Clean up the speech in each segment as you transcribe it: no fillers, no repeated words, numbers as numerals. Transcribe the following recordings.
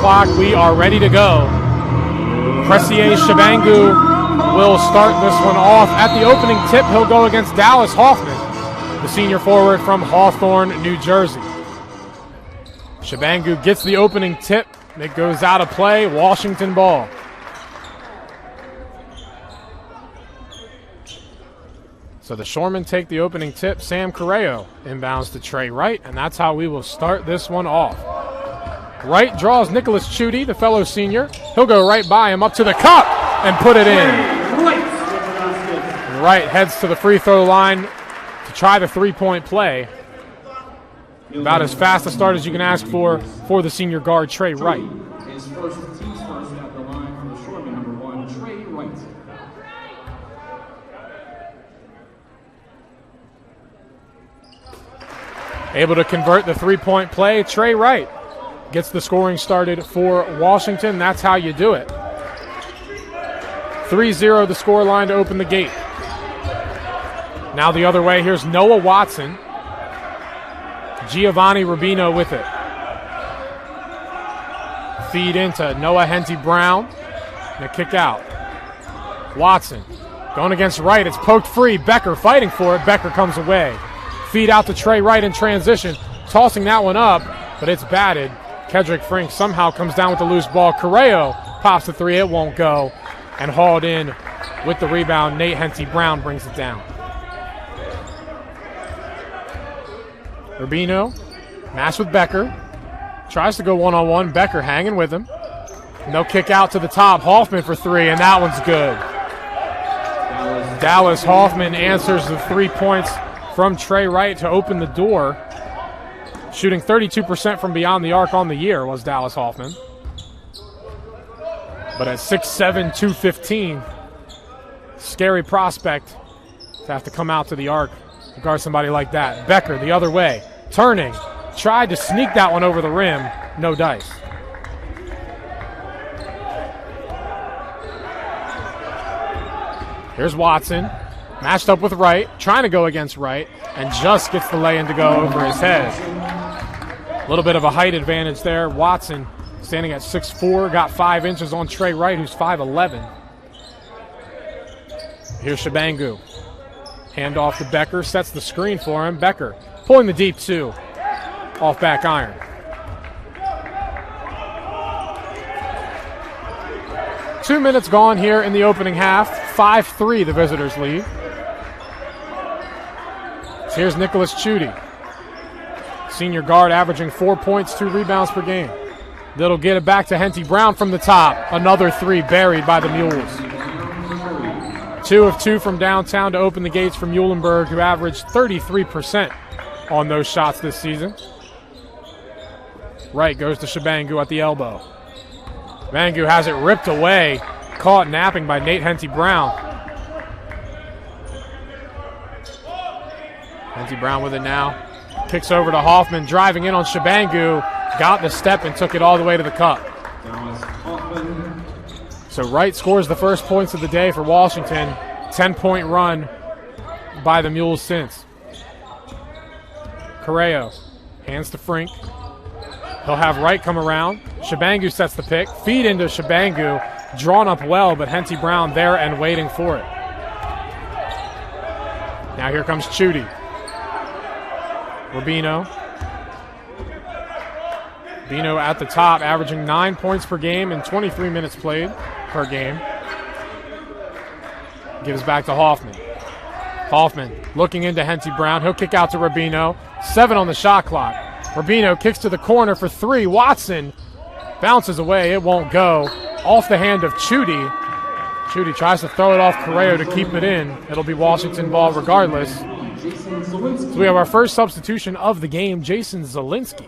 clock. We are ready to go. Cressier Shabangu will start this one off. At the opening tip, he'll go against Dallas Hoffman, the senior forward from Hawthorne, New Jersey. Shabangu gets the opening tip. It goes out of play. Washington ball. So the Shoremen take the opening tip. Sam Corrao inbounds to Trey Wright, and that's how we will start this one off. Wright draws Nicholas Chudy, the fellow senior. He'll go right by him up to the cup and put it in. And Wright heads to the free throw line to try the three-point play. About as fast a start as you can ask for the senior guard, Trey Wright. His first team's first at the line from the Shoremen, number 1, Trey Wright. Able to convert the three-point play. Trey Wright gets the scoring started for Washington. That's how you do it. 3-0 the score line to open the gate. Now the other way. Here's Noah Watson. Giovanni Rubino with it. Feed into Noah Henty-Brown. And a kick out. Watson going against Wright. It's poked free. Becker fighting for it. Becker comes away. Feed out to Trey Wright in transition. Tossing that one up, but it's batted. Kedrick Frink somehow comes down with the loose ball. Corrao pops the three. It won't go. And hauled in with the rebound. Nate Henty-Brown brings it down. Rubino matched with Becker. Tries to go one-on-one. Becker hanging with him. No kick out to the top. Hoffman for three, and that one's good. Dallas Hoffman answers the 3 points from Trey Wright to open the door. Shooting 32% from beyond the arc on the year was Dallas Hoffman. But at 6'7", 215, scary prospect to have to come out to the arc to guard somebody like that. Becker the other way, turning, tried to sneak that one over the rim, no dice. Here's Watson, matched up with Wright, trying to go against Wright, and just gets the lay-in to go over his head. A little bit of a height advantage there. Watson standing at 6'4", got 5 inches on Trey Wright, who's 5'11". Here's Shabangu. Hand off to Becker, sets the screen for him. Becker pulling the deep two, off back iron. Two minutes gone here in the opening half. 5-3 the visitors lead. So here's Nicholas Chudy. Senior guard averaging 4 points, 2 rebounds per game. That'll get it back to Henty-Brown from the top. Another three buried by the Mules. 2 of 2 from downtown to open the gates for Muhlenberg, who averaged 33% on those shots this season. Wright goes to Shabangu at the elbow. Shabangu has it ripped away, caught napping by Nate Henty-Brown. Henty-Brown with it now. Kicks over to Hoffman, driving in on Shabangu. Got the step and took it all the way to the cup. So Wright scores the first points of the day for Washington. 10-point run by the Mules since. Corrao hands to Frink. He'll have Wright come around. Shabangu sets the pick. Feed into Shabangu. Drawn up well, but Henty-Brown there and waiting for it. Now here comes Chudy. Rubino. Rubino at the top, averaging 9 points per game and 23 minutes played per game. Gives back to Hoffman. Hoffman looking into Henty-Brown. He'll kick out to Rubino. 7 on the shot clock. Rubino kicks to the corner for 3. Watson bounces away. It won't go. Off the hand of Chudy. Chudy tries to throw it off Corrao to keep it in. It'll be Washington ball regardless. So we have our first substitution of the game. Jason Zielinski,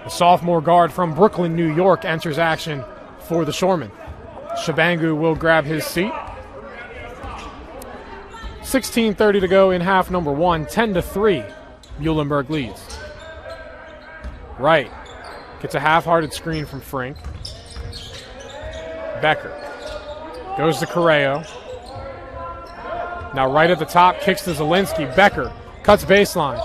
the sophomore guard from Brooklyn, New York, enters action for the Shoremen. Shabangu will grab his seat. 16:30 to go in half number 1. 10-3, Muhlenberg leads. Wright gets a half-hearted screen from Frink. Becker goes to Corrao. Now right at the top, kicks to Zielinski. Becker cuts baseline.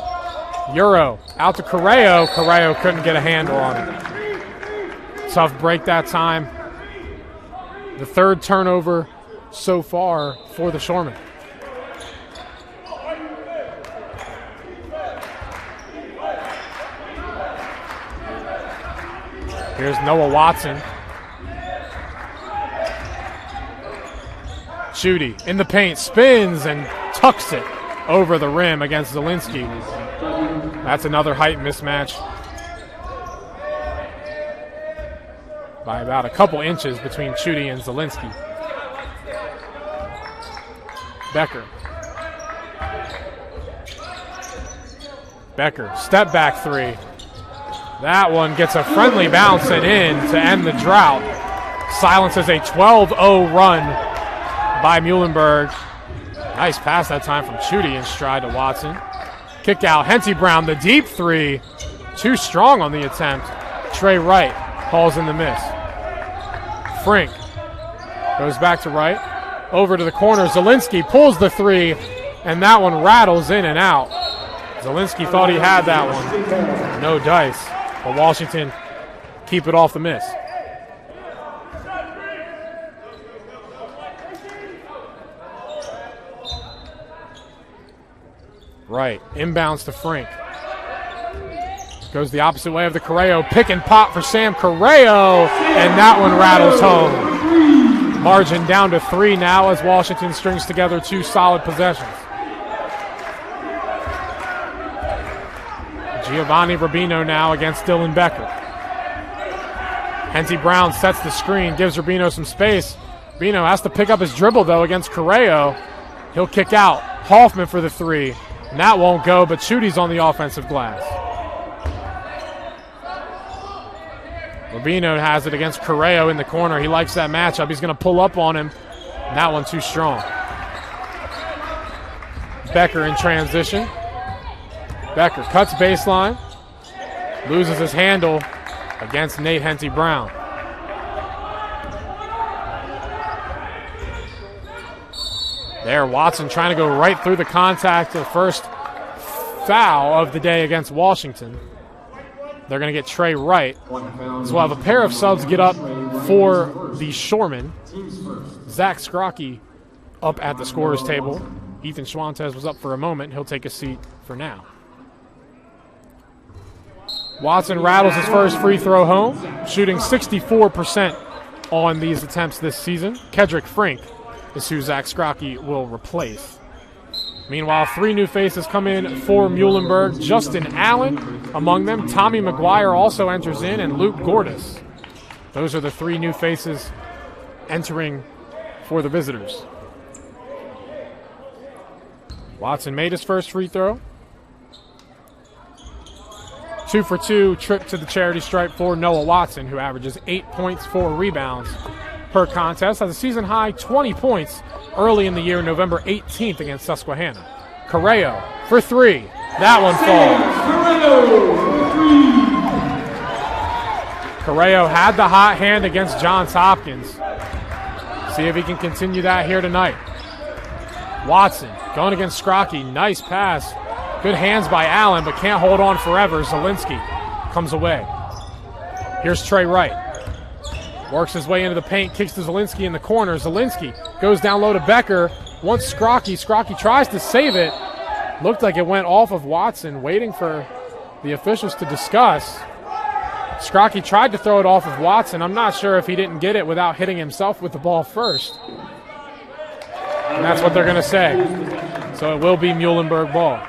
Euro out to Corrao. Corrao couldn't get a handle on it. tough break that time. The third turnover so far for the Shoremen. Here's Noah Watson. Judy in the paint, spins and tucks it over the rim against Zielinski. That's another height mismatch by about a couple inches between Chudy and Zielinski. Becker. Becker, step back three. That one gets a friendly bounce and in to end the drought. Silences a 12-0 run by Muhlenberg. Nice pass that time from Chudy in stride to Watson. Kick out, Henty Brown, the deep three. Too strong on the attempt. Trey Wright hauls in the miss. Frink goes back to Wright. Over to the corner, Zielinski pulls the three, and that one rattles in and out. Zielinski thought he had that one. No dice, but Washington keep it off the miss. Right, inbounds to Frink. Goes the opposite way of the Corrao. Pick and pop for Sam Corrao, and that one rattles home. Margin down to 3 now as Washington strings together 2 solid possessions. Giovanni Rubino now against Dylan Becker. Henty Brown sets the screen, gives Rubino some space. Rubino has to pick up his dribble, though, against Corrao. He'll kick out. Hoffman for the 3. And that won't go, but Chudy's on the offensive glass. Rubino has it against Corrao in the corner. He likes that matchup. He's going to pull up on him. And that one too strong. Becker in transition. Becker cuts baseline. Loses his handle against Nate Henty Brown. There, Watson trying to go right through the contact. The first foul of the day against Washington. They're going to get Trey Wright. So we'll have a pair of subs get up for the Shoremen. Zach Scrocky up at the scorer's table. Ethan Schwantes was up for a moment. He'll take a seat for now. Watson rattles his first free throw home, shooting 64% on these attempts this season. Kedrick Frink is who Zach Scrocky will replace. Meanwhile, 3 new faces come in for Muhlenberg. Justin Allen among them. Tommy McGuire also enters in, and Luke Gordis. Those are the 3 new faces entering for the visitors. Watson made his first free throw. 2 for 2 trip to the charity stripe for Noah Watson, who averages 8 points, 4 rebounds per contest. Has a season-high 20 points early in the year, November 18th against Susquehanna. Corrao for 3. That one falls. Corrao had the hot hand against Johns Hopkins. See if he can continue that here tonight. Watson going against Scrocky. Nice pass. Good hands by Allen, but can't hold on forever. Zielinski comes away. Here's Trey Wright. Works his way into the paint, kicks to Zielinski in the corner. Zielinski goes down low to Becker. Wants Scrocky. Scrocky tries to save it. Looked like it went off of Watson, waiting for the officials to discuss. Scrocky tried to throw it off of Watson. I'm not sure if he didn't get it without hitting himself with the ball first. And that's what they're going to say. So it will be Muhlenberg ball.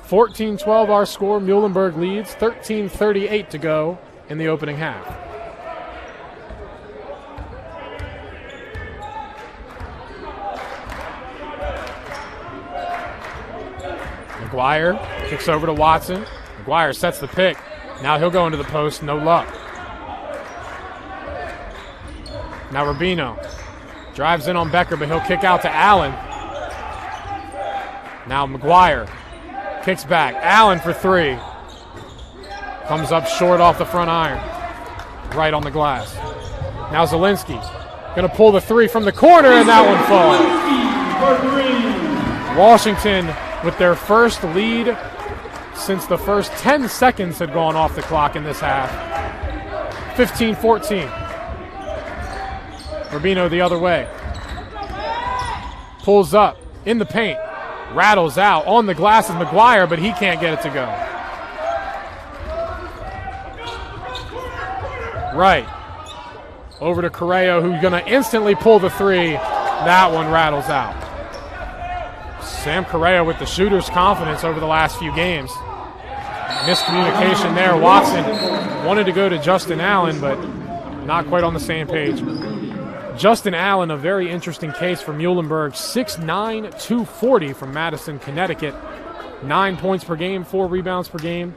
14-12 our score. Muhlenberg leads. 13:38 to go in the opening half. McGuire kicks over to Watson. McGuire sets the pick. Now he'll go into the post. No luck. Now Rubino drives in on Becker, but he'll kick out to Allen. Now McGuire kicks back. Allen for 3. Comes up short off the front iron. Right on the glass. Now Zielinski going to pull the 3 from the corner, and that one falls. Washington with their first lead since the first 10 seconds had gone off the clock in this half. 15-14. Rubino the other way. Pulls up in the paint. Rattles out on the glass of McGuire, but he can't get it to go. Right. Over to Corrao, who's going to instantly pull the three. That one rattles out. Sam Corrao with the shooter's confidence over the last few games. Miscommunication there. Watson wanted to go to Justin Allen, but not quite on the same page. Justin Allen, a very interesting case for Muhlenberg. 6'9", 240 from Madison, Connecticut. 9 points per game, 4 rebounds per game.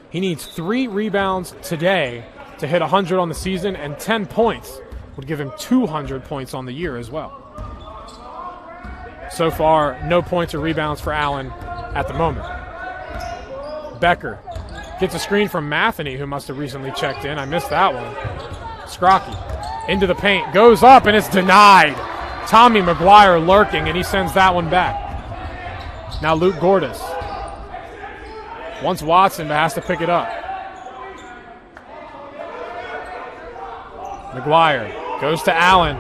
He needs 3 rebounds today to hit 100 on the season, and 10 points would give him 200 points on the year as well. So far, no points or rebounds for Allen at the moment. Becker gets a screen from Matheny, who must have recently checked in. I missed that one. Scrocky into the paint, goes up, and it's denied. Tommy McGuire lurking, and he sends that one back. Now Luke Gordis wants Watson, but has to pick it up. McGuire goes to Allen.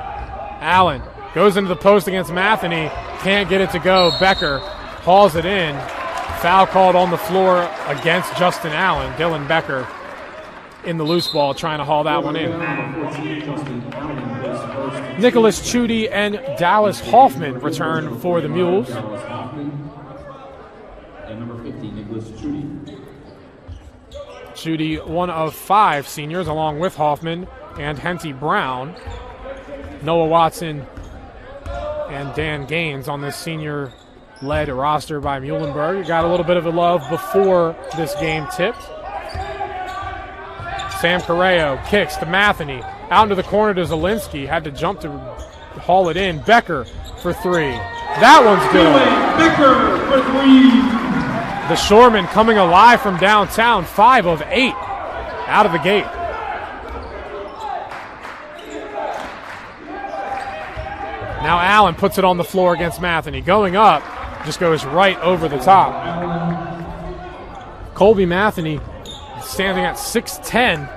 Allen goes into the post against Matheny. Can't get it to go. Becker hauls it in. Foul called on the floor against Justin Allen. Dylan Becker in the loose ball trying to haul that one in. Nicholas Chudy and Dallas Hoffman return for the Mules. And number 50, Nicholas Chudy. Chudy, one of 5 seniors, along with Hoffman and Henty Brown. Noah Watson and Dan Gaines on this senior-led roster by Muhlenberg. Got a little bit of a love before this game tipped. Sam Corrao kicks to Matheny. Out into the corner to Zielinski. Had to jump to haul it in. Becker for 3. That one's good. Becker for 3. The Shoremen coming alive from downtown. 5 of 8 out of the gate. Now Allen puts it on the floor against Matheny. Going up, just goes right over the top. Colby Matheny standing at 6'10",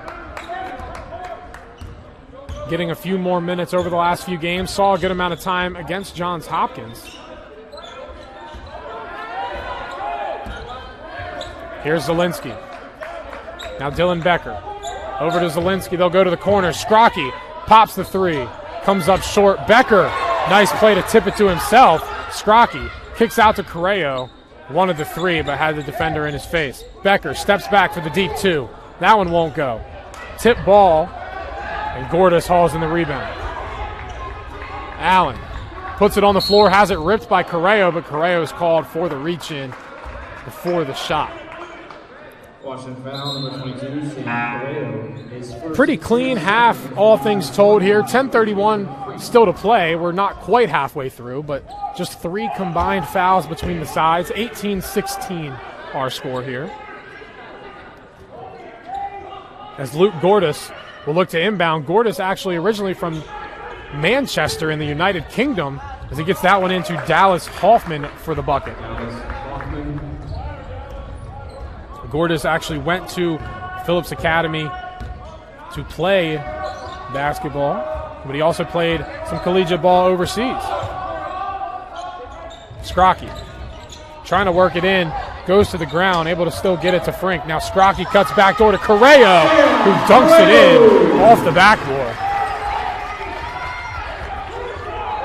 getting a few more minutes over the last few games. Saw a good amount of time against Johns Hopkins. Here's Zielinski. Now Dylan Becker. Over to Zielinski. They'll go to the corner. Scrocky pops the 3. Comes up short. Becker. Nice play to tip it to himself. Scrocky kicks out to Corrao. Wanted the 3, but had the defender in his face. Becker steps back for the deep 2. That one won't go. Tip ball, and Gordis hauls in the rebound. Allen puts it on the floor, has it ripped by Corrao, but Corrao is called for the reach-in before the shot. Washington foul, number 22, Sam Corrao. His first Pretty clean half, all things told here. 10:31 still to play. We're not quite halfway through, but just 3 combined fouls between the sides. 18-16 our score here. As Luke Gordis will look to inbound. Gordis actually originally from Manchester in the United Kingdom, as he gets that one into Dallas Hoffman for the bucket. Gordis actually went to Phillips Academy to play basketball, but he also played some collegiate ball overseas. Scrocky trying to work it in, goes to the ground, able to still get it to Frink. Now Scrocky cuts back door to Corrao, who dunks it in off the backboard.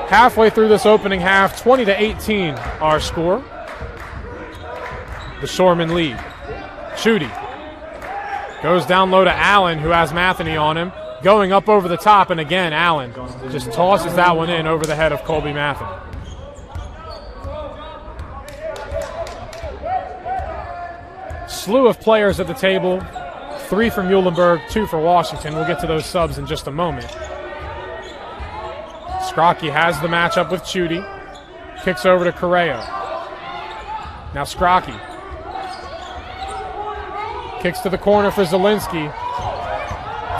Halfway through this opening half, 20-18 our score. The Shoremen lead. Chudy goes down low to Allen, who has Matheny on him. Going up over the top, and again, Allen just tosses that one in over the head of Colby Matheny. Slew of players at the table. 3 for Muhlenberg, 2 for Washington. We'll get to those subs in just a moment. Scrocky has the matchup with Chudy. Kicks over to Corrao. Now Scrocky kicks to the corner for Zielinski.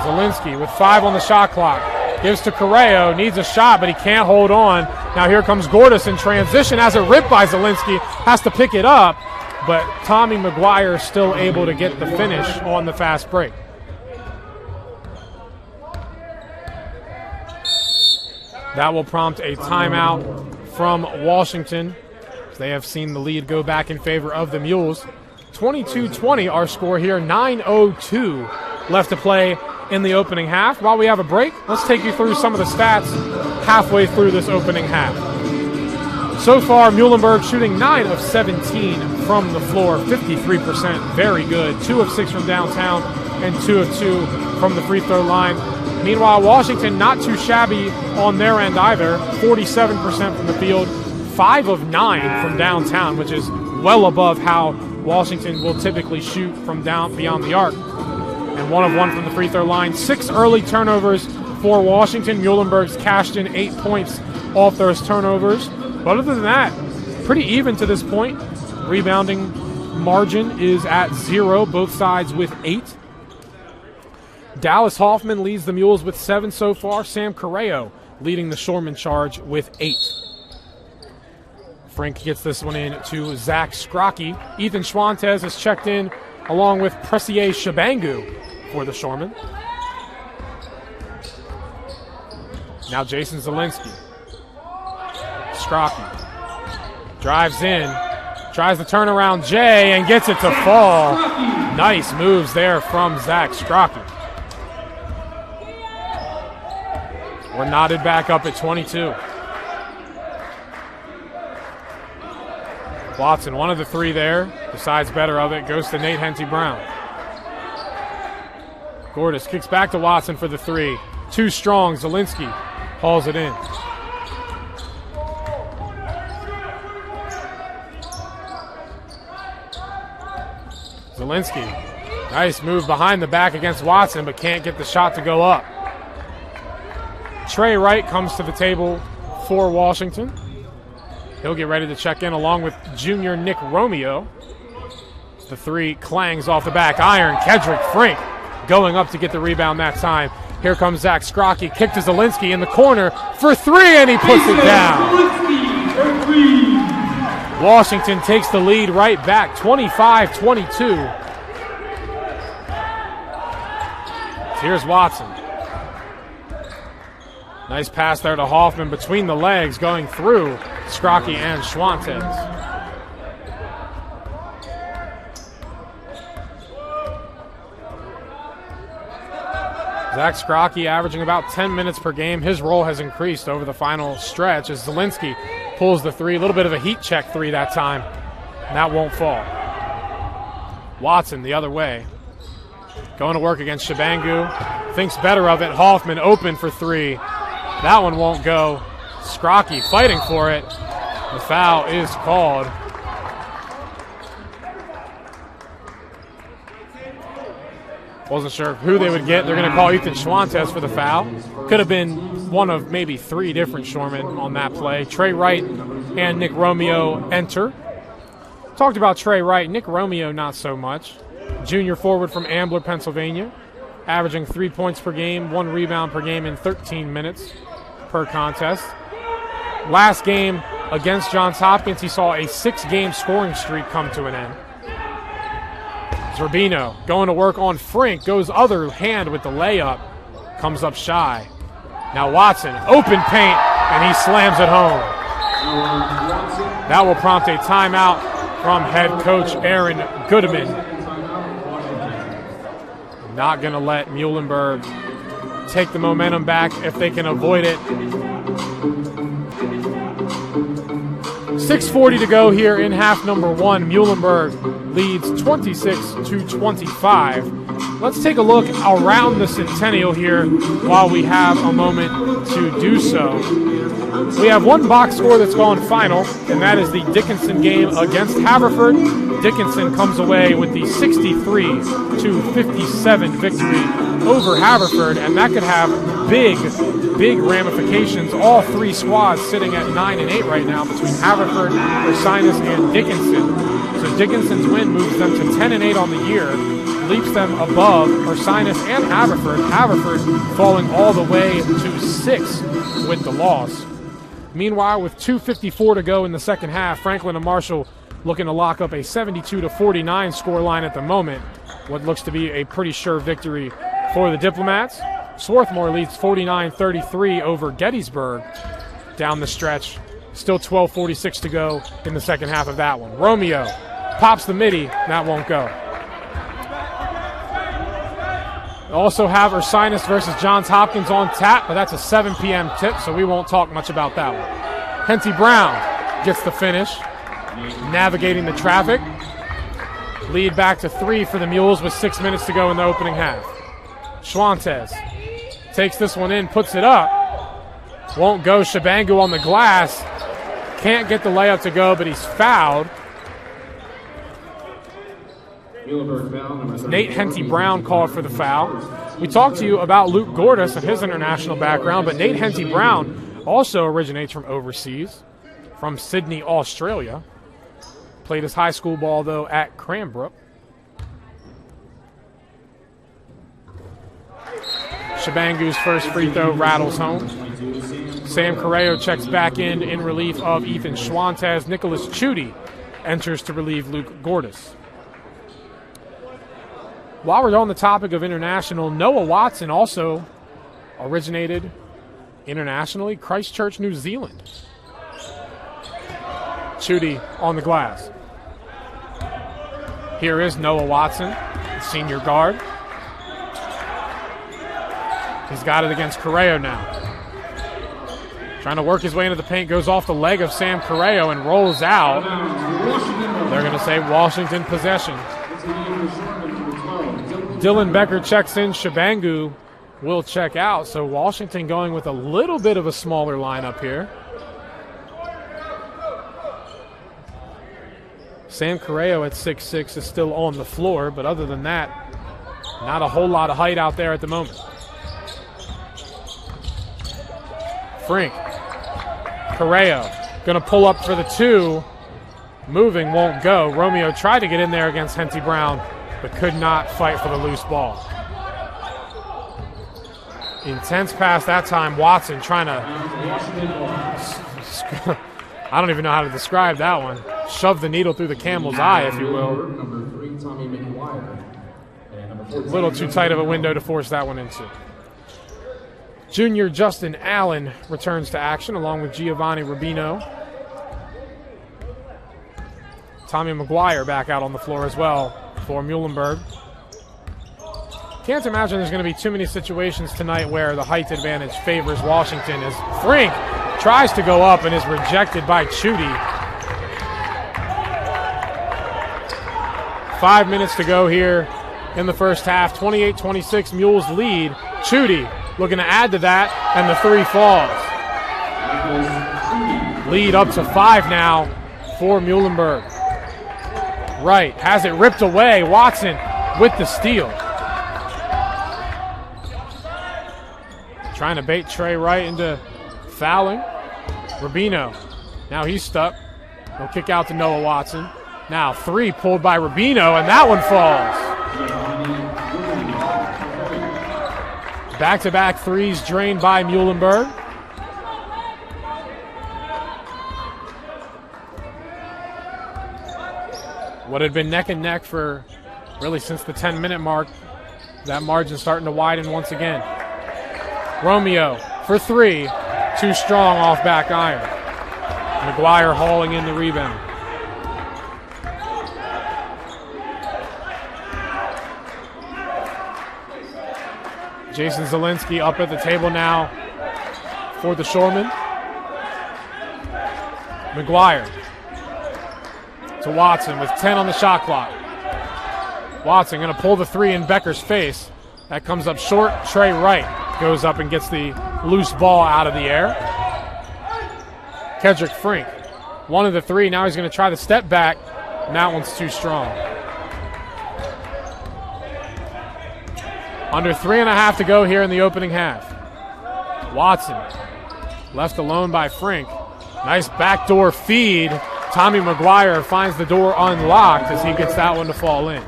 Zielinski with 5 on the shot clock. Gives to Corrao, needs a shot, but he can't hold on. Now here comes Gordis in transition, has it ripped by Zielinski, has to pick it up, but Tommy McGuire still able to get the finish on the fast break. That will prompt a timeout from Washington. They have seen the lead go back in favor of the Mules. 22-20 our score here, 9:02 left to play in the opening half. While we have a break, let's take you through some of the stats halfway through this opening half. So far, Muhlenberg shooting 9 of 17 from the floor, 53%, very good. 2 of 6 from downtown and 2 of 2 from the free throw line. Meanwhile, Washington not too shabby on their end either, 47% from the field, 5 of 9 from downtown, which is well above how Washington will typically shoot from down beyond the arc. And 1 of 1 from the free throw line. 6 early turnovers for Washington. Muhlenberg's cashed in 8 points off those turnovers. But other than that, pretty even to this point. Rebounding margin is at 0, both sides with 8. Dallas Hoffman leads the Mules with 7 so far. Sam Corrao leading the Shoreman charge with 8. Frank gets this one in to Zach Scrocky. Ethan Schwantes has checked in along with Pressier Shabangu for the Shoreman. Now Jason Zielinski. Scrocky drives in, tries the turnaround J and gets it to fall. Nice moves there from Zach Scrocky. We're knotted back up at 22. Watson, 1 of the 3 there, decides better of it, goes to Nate Henty-Brown. Gordis kicks back to Watson for the 3. Too strong, Zielinski hauls it in. Zielinski, nice move behind the back against Watson, but can't get the shot to go up. Trey Wright comes to the table for Washington. He'll get ready to check in along with junior Nick Romeo. The 3 clangs off the back iron. Kedrick Frank going up to get the rebound that time. Here comes Zach Scrocky. Kick to Zielinski in the corner for 3, and he puts it down. Washington takes the lead right back, 25-22. Here's Watson. Nice pass there to Hoffman between the legs, going through Scrocky and Schwantes. Zach Scrocky averaging about 10 minutes per game. His role has increased over the final stretch as Zielinski pulls the 3. A little bit of a heat check 3 that time. And that won't fall. Watson the other way. Going to work against Shabangu. Thinks better of it. Hoffman open for 3. That one won't go. Scrocky fighting for it. The foul is called. Wasn't sure who they would get. They're going to call Ethan Schwantes for the foul. Could have been one of maybe 3 different Shoremen on that play. Trey Wright and Nick Romeo enter. Talked about Trey Wright. Nick Romeo not so much. Junior forward from Ambler, Pennsylvania. Averaging 3 points per game, 1 rebound per game in 13 minutes per contest. Last game against Johns Hopkins, he saw a 6-game scoring streak come to an end. Zerbino going to work on Frink, goes other hand with the layup, comes up shy. Now Watson, open paint, and he slams it home. That will prompt a timeout from head coach Aaron Goodman. Not going to let Muhlenberg take the momentum back if they can avoid it. 6:40 to go here in half number 1. Muhlenberg leads 26-25. Let's take a look around the Centennial here while we have a moment to do so. We have one box score that's gone final, and that is the Dickinson game against Haverford. Dickinson comes away with the 63-57 victory over Haverford, and that could have big ramifications. All 3 squads sitting at 9 and 8 right now between Haverford, Ursinus, and Dickinson. So Dickinson's win moves them to 10 and 8 on the year, leaps them above Ursinus and Haverford. Haverford falling all the way to 6 with the loss. Meanwhile, with 2:54 to go in the second half, Franklin and Marshall looking to lock up a 72-49 scoreline at the moment. What looks to be a pretty sure victory for the Diplomats. Swarthmore leads 49-33 over Gettysburg down the stretch. Still 12:46 to go in the second half of that one. Romeo pops the midi. That won't go. We also have Ursinus versus Johns Hopkins on tap, but that's a 7 p.m. tip, so we won't talk much about that one. Henty Brown gets the finish, navigating the traffic. Lead back to 3 for the Mules with 6 minutes to go in the opening half. Schwantes takes this one in, puts it up. Won't go. Shabangu on the glass. Can't get the layup to go, but he's fouled. Nate Henty Brown called for the foul. We talked to you about Luke Gordis and his international background, but Nate Henty Brown also originates from overseas, from Sydney, Australia. Played his high school ball, though, at Cranbrook. Shabangu's first free throw rattles home. Sam Corrao checks back in relief of Ethan Schwantes. Nicholas Chudy enters to relieve Luke Gordis. While we're on the topic of international, Noah Watson also originated internationally, Christchurch, New Zealand. Chudy on the glass. Here is Noah Watson, the senior guard. He's got it against Corrao now. Trying to work his way into the paint, goes off the leg of Sam Corrao and rolls out. They're going to say Washington possession. Dylan Becker checks in. Shabangu will check out. So Washington going with a little bit of a smaller lineup here. Sam Corrao at 6'6" is still on the floor, but other than that, not a whole lot of height out there at the moment. Frink. Corrao going to pull up for the 2. Moving, won't go. Romeo tried to get in there against Henty Brown, but could not fight for the loose ball. Intense pass that time. Watson trying to, I don't even know how to describe that one. Shove the needle through the camel's eye, if you will. A little too tight of a window to force that one into. Junior Justin Allen returns to action along with Giovanni Rubino. Tommy McGuire back out on the floor as well for Muhlenberg. Can't imagine there's going to be too many situations tonight where the height advantage favors Washington as Frink tries to go up and is rejected by Chudy. 5 minutes to go here in the first half. 28-26 Mules lead. Chudy looking to add to that, and the 3 falls. Lead up to 5 now for Muhlenberg. Wright has it ripped away. Watson with the steal. Trying to bait Trey Wright into fouling. Rubino, now he's stuck. He'll kick out to Noah Watson. Now 3 pulled by Rubino, and that one falls. Back-to-back 3s drained by Muhlenberg. What had been neck and neck for really since the 10-minute mark, that margin starting to widen once again. Romeo for 3, too strong off back iron. McGuire hauling in the rebound. Jason Zielinski up at the table now for the Shoremen. McGuire to Watson with 10 on the shot clock. Watson going to pull the 3 in Becker's face. That comes up short. Trey Wright goes up and gets the loose ball out of the air. Kedrick Frink, 1 of the 3. Now he's going to try the step back, and that one's too strong. Under 3.5 to go here in the opening half. Watson left alone by Frink. Nice backdoor feed. Tommy McGuire finds the door unlocked as he gets that one to fall in.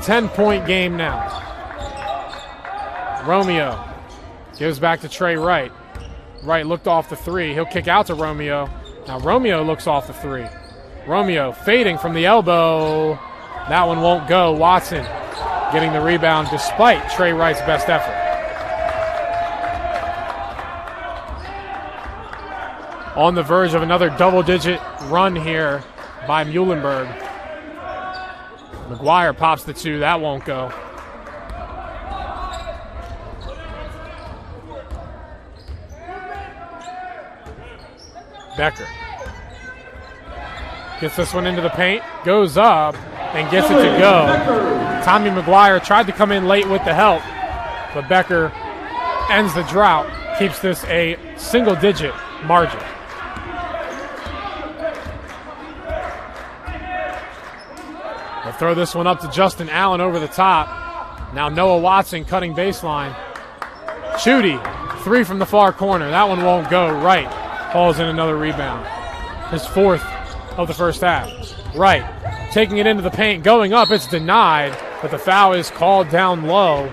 10-point game now. Romeo gives back to Trey Wright. Wright looked off the 3. He'll kick out to Romeo. Now Romeo looks off the 3. Romeo fading from the elbow. That one won't go. Watson getting the rebound despite Trey Wright's best effort. On the verge of another double-digit run here by Muhlenberg. McGuire pops the 2. That won't go. Becker gets this one into the paint, goes up, and gets it to go. Tommy McGuire tried to come in late with the help, but Becker ends the drought, keeps this a single-digit margin. They'll throw this one up to Justin Allen over the top. Now Noah Watson cutting baseline. Chudy, 3 from the far corner. That one won't go. Wright hauls in another rebound. His 4th of the first half. Wright taking it into the paint, going up. It's denied, but the foul is called down low.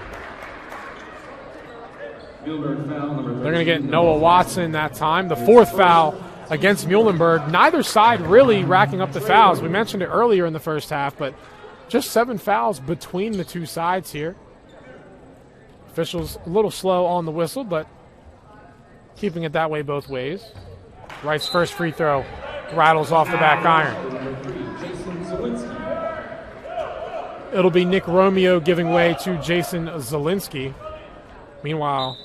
They're going to get Noah Watson that time. The 4th foul against Muhlenberg. Neither side really racking up the fouls. We mentioned it earlier in the first half, but just 7 fouls between the two sides here. Officials a little slow on the whistle, but keeping it that way both ways. Wright's first free throw rattles off the back iron. It'll be Nick Romeo giving way to Jason Zielinski. Meanwhile,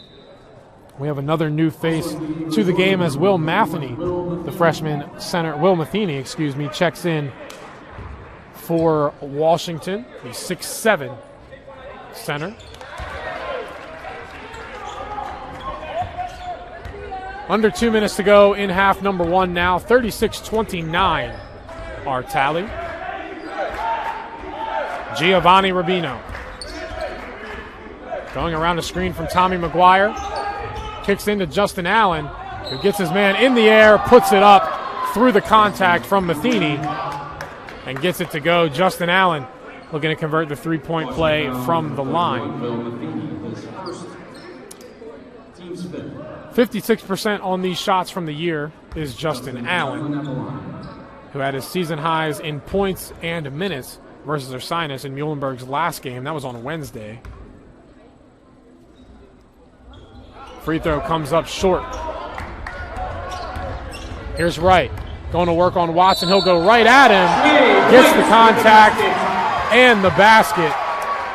we have another new face to the game as Will Matheny, the freshman center, checks in for Washington, the 6'7" center. Under 2 minutes to go in half number 1 now, 36-29 our tally. Giovanni Rubino going around a screen from Tommy McGuire. Kicks into Justin Allen, who gets his man in the air, puts it up through the contact from Matheny, and gets it to go. Justin Allen looking to convert the 3-point play from the line. 56% on these shots from the year is Justin Allen, who had his season highs in points and minutes versus Ursinus in Muhlenberg's last game. That was on Wednesday. Free throw comes up short. Here's Wright. Going to work on Watson. He'll go right at him. Gets the contact and the basket.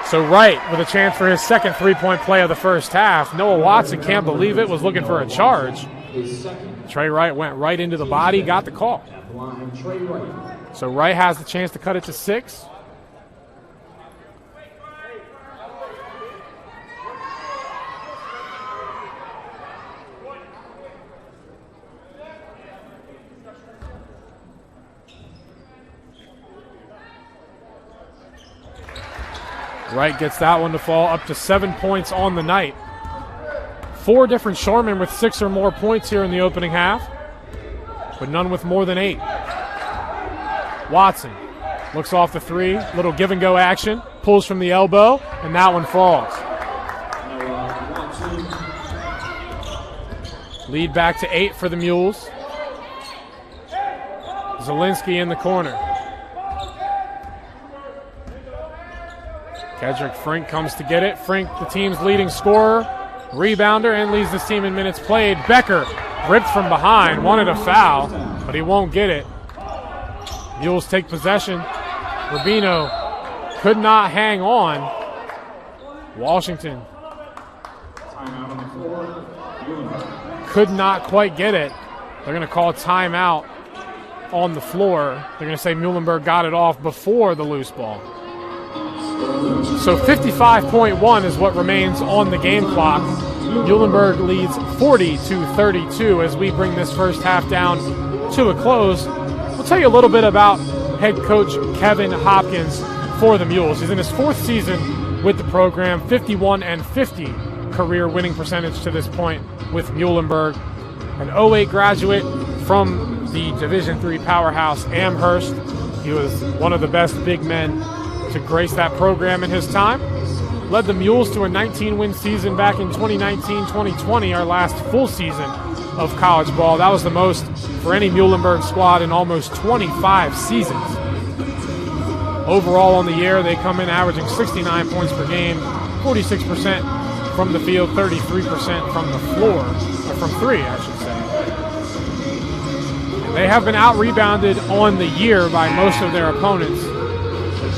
So Wright with a chance for his second 3-point play of the first half. Noah Watson can't believe it, was looking for a charge. Trey Wright went right into the body, got the call. So Wright has the chance to cut it to 6. Wright gets that one to fall, up to 7 points on the night. 4 different shoremen with 6 or more points here in the opening half, but none with more than 8. Watson looks off the 3, little give and go action, pulls from the elbow, and that one falls. Lead back to 8 for the Mules. Zielinski in the corner. Kedrick Frink comes to get it. Frink, the team's leading scorer, rebounder, and leads this team in minutes played. Becker ripped from behind, wanted a foul, but he won't get it. Mules take possession. Rubino could not hang on. Washington could not quite get it. They're going to call timeout on the floor. They're going to say Muhlenberg got it off before the loose ball. So 55.1 is what remains on the game clock. Muhlenberg leads 40-32 as we bring this first half down to a close. We'll tell you a little bit about head coach Kevin Hopkins for the Mules. He's in his 4th season with the program, 51-50 career winning percentage to this point with Muhlenberg. An 08 graduate from the Division III powerhouse Amherst. He was one of the best big men to grace that program in his time. Led the Mules to a 19-win season back in 2019-2020, our last full season of college ball. That was the most for any Muhlenberg squad in almost 25 seasons. Overall on the year, they come in averaging 69 points per game, 46% from the field, 33% from the floor, or from three, I should say. They have been out-rebounded on the year by most of their opponents.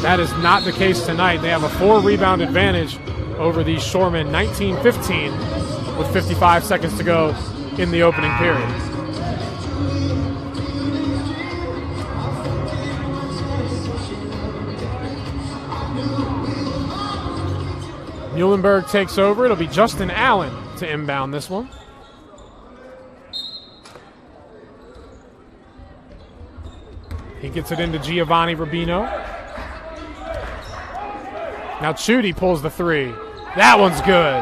That is not the case tonight. They have a 4-rebound advantage over the Shoremen, 19-15, with 55 seconds to go in the opening period. Muhlenberg takes over. It'll be Justin Allen to inbound this one. He gets it into Giovanni Rubino. Now Chudy pulls the three. That one's good.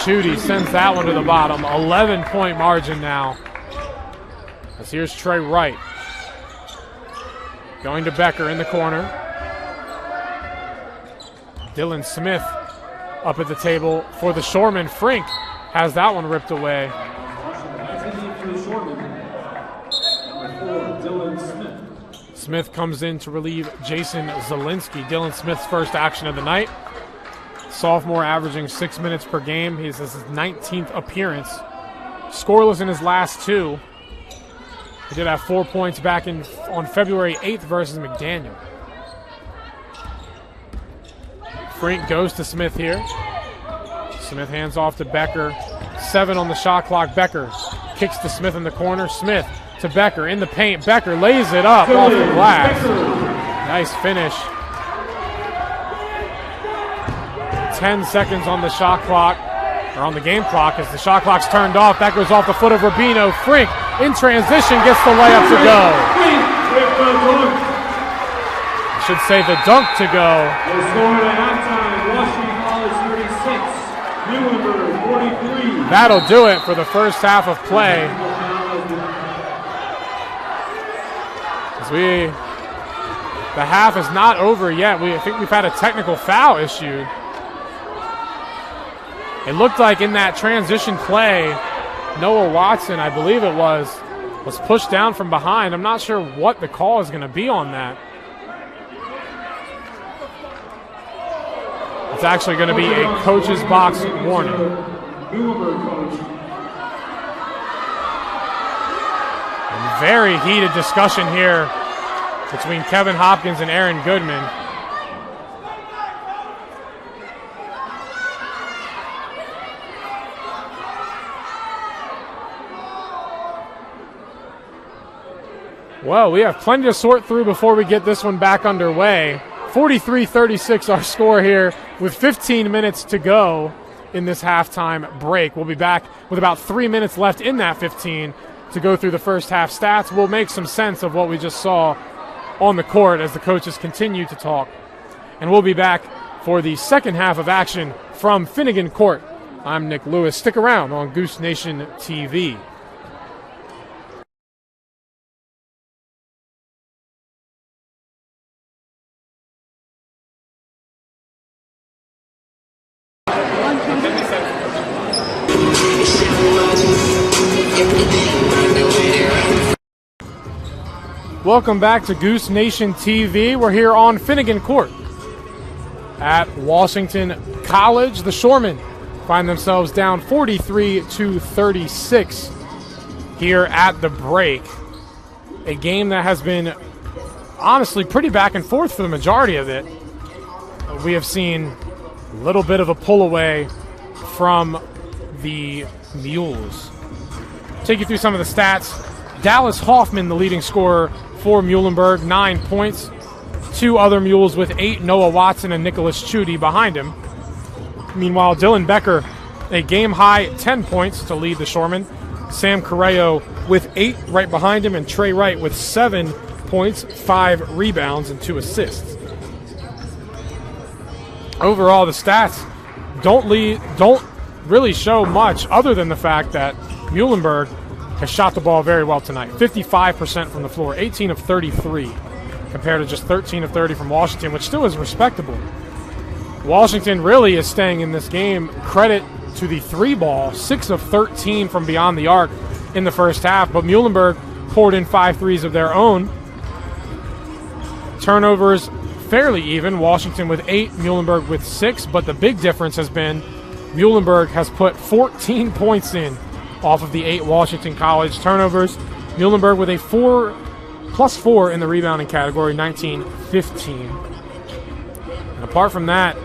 Chudy sends that one to the bottom. 11-point margin now. As here's Trey Wright. Going to Becker in the corner. Dylan Smith up at the table for the Shoremen. Frink has that one ripped away. Smith comes in to relieve Jason Zielinski. Dylan Smith's first action of the night. Sophomore averaging 6 minutes per game. This is his 19th appearance. Scoreless in his last two. He did have 4 points back on February 8th versus McDaniel. Frink goes to Smith here. Smith hands off to Becker. 7 on the shot clock. Becker kicks to Smith in the corner. Smith to Becker in the paint. Becker lays it up off the glass. Nice finish. 10 seconds on the shot clock, or on the game clock, as the shot clock's turned off. That goes off the foot of Rubino. Frink in transition gets the layup to go. I should say the dunk to go. The score at halftime, Washington College 36, Muhlenberg 43. That'll do it for the first half of play. The half is not over yet. I think we've had a technical foul issued. It looked like in that transition play, Noah Watson, I believe it was pushed down from behind. I'm not sure what the call is going to be on that. It's actually going to be a coach's box warning. And very heated discussion here between Kevin Hopkins and Aaron Goodman. Well, we have plenty to sort through before we get this one back underway. 43-36 our score here with 15 minutes to go in this halftime break. We'll be back with about 3 minutes left in that 15 to go through the first half stats. We'll make some sense of what we just saw on the court as the coaches continue to talk. And we'll be back for the second half of action from Finnegan Court. I'm Nick Lewis. Stick around on Goose Nation TV. Welcome back to Goose Nation TV. We're here on Finnegan Court at Washington College. The Shoremen find themselves down 43-36 here at the break. A game that has been honestly pretty back and forth for the majority of it. We have seen a little bit of a pull away from the Mules. Take you through some of the stats. Dallas Hoffman, the leading scorer for Muhlenberg, 9 points. 2 other Mules with 8, Noah Watson and Nicholas Chudy behind him. Meanwhile, Dylan Becker, a game-high 10 points to lead the Shoremen. Sam Corrao with 8 right behind him, and Trey Wright with 7 points, 5 rebounds, and 2 assists. Overall, the stats don't really show much other than the fact that Muhlenberg has shot the ball very well tonight. 55% from the floor, 18 of 33, compared to just 13 of 30 from Washington, which still is respectable. Washington really is staying in this game. Credit to the 3-ball, 6 of 13 from beyond the arc in the first half, but Muhlenberg poured in 5 threes of their own. Turnovers fairly even. Washington with 8, Muhlenberg with 6, but the big difference has been Muhlenberg has put 14 points in off of the 8 Washington College turnovers. Muhlenberg with a +4 in the rebounding category, 19-15. And apart from that,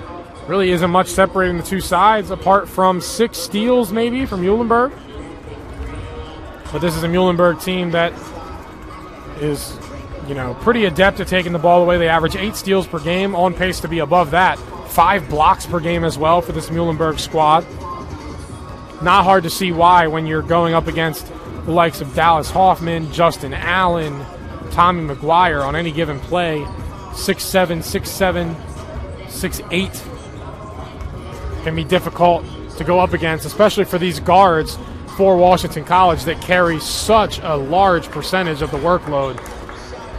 really isn't much separating the two sides, apart from 6 steals maybe from Muhlenberg. But this is a Muhlenberg team that is, pretty adept at taking the ball away. They average 8 steals per game, on pace to be above that. 5 blocks per game as well for this Muhlenberg squad. Not hard to see why when you're going up against the likes of Dallas Hoffman, Justin Allen, Tommy McGuire on any given play. 6'7", 6'7", 6'8". Can be difficult to go up against, especially for these guards for Washington College that carry such a large percentage of the workload.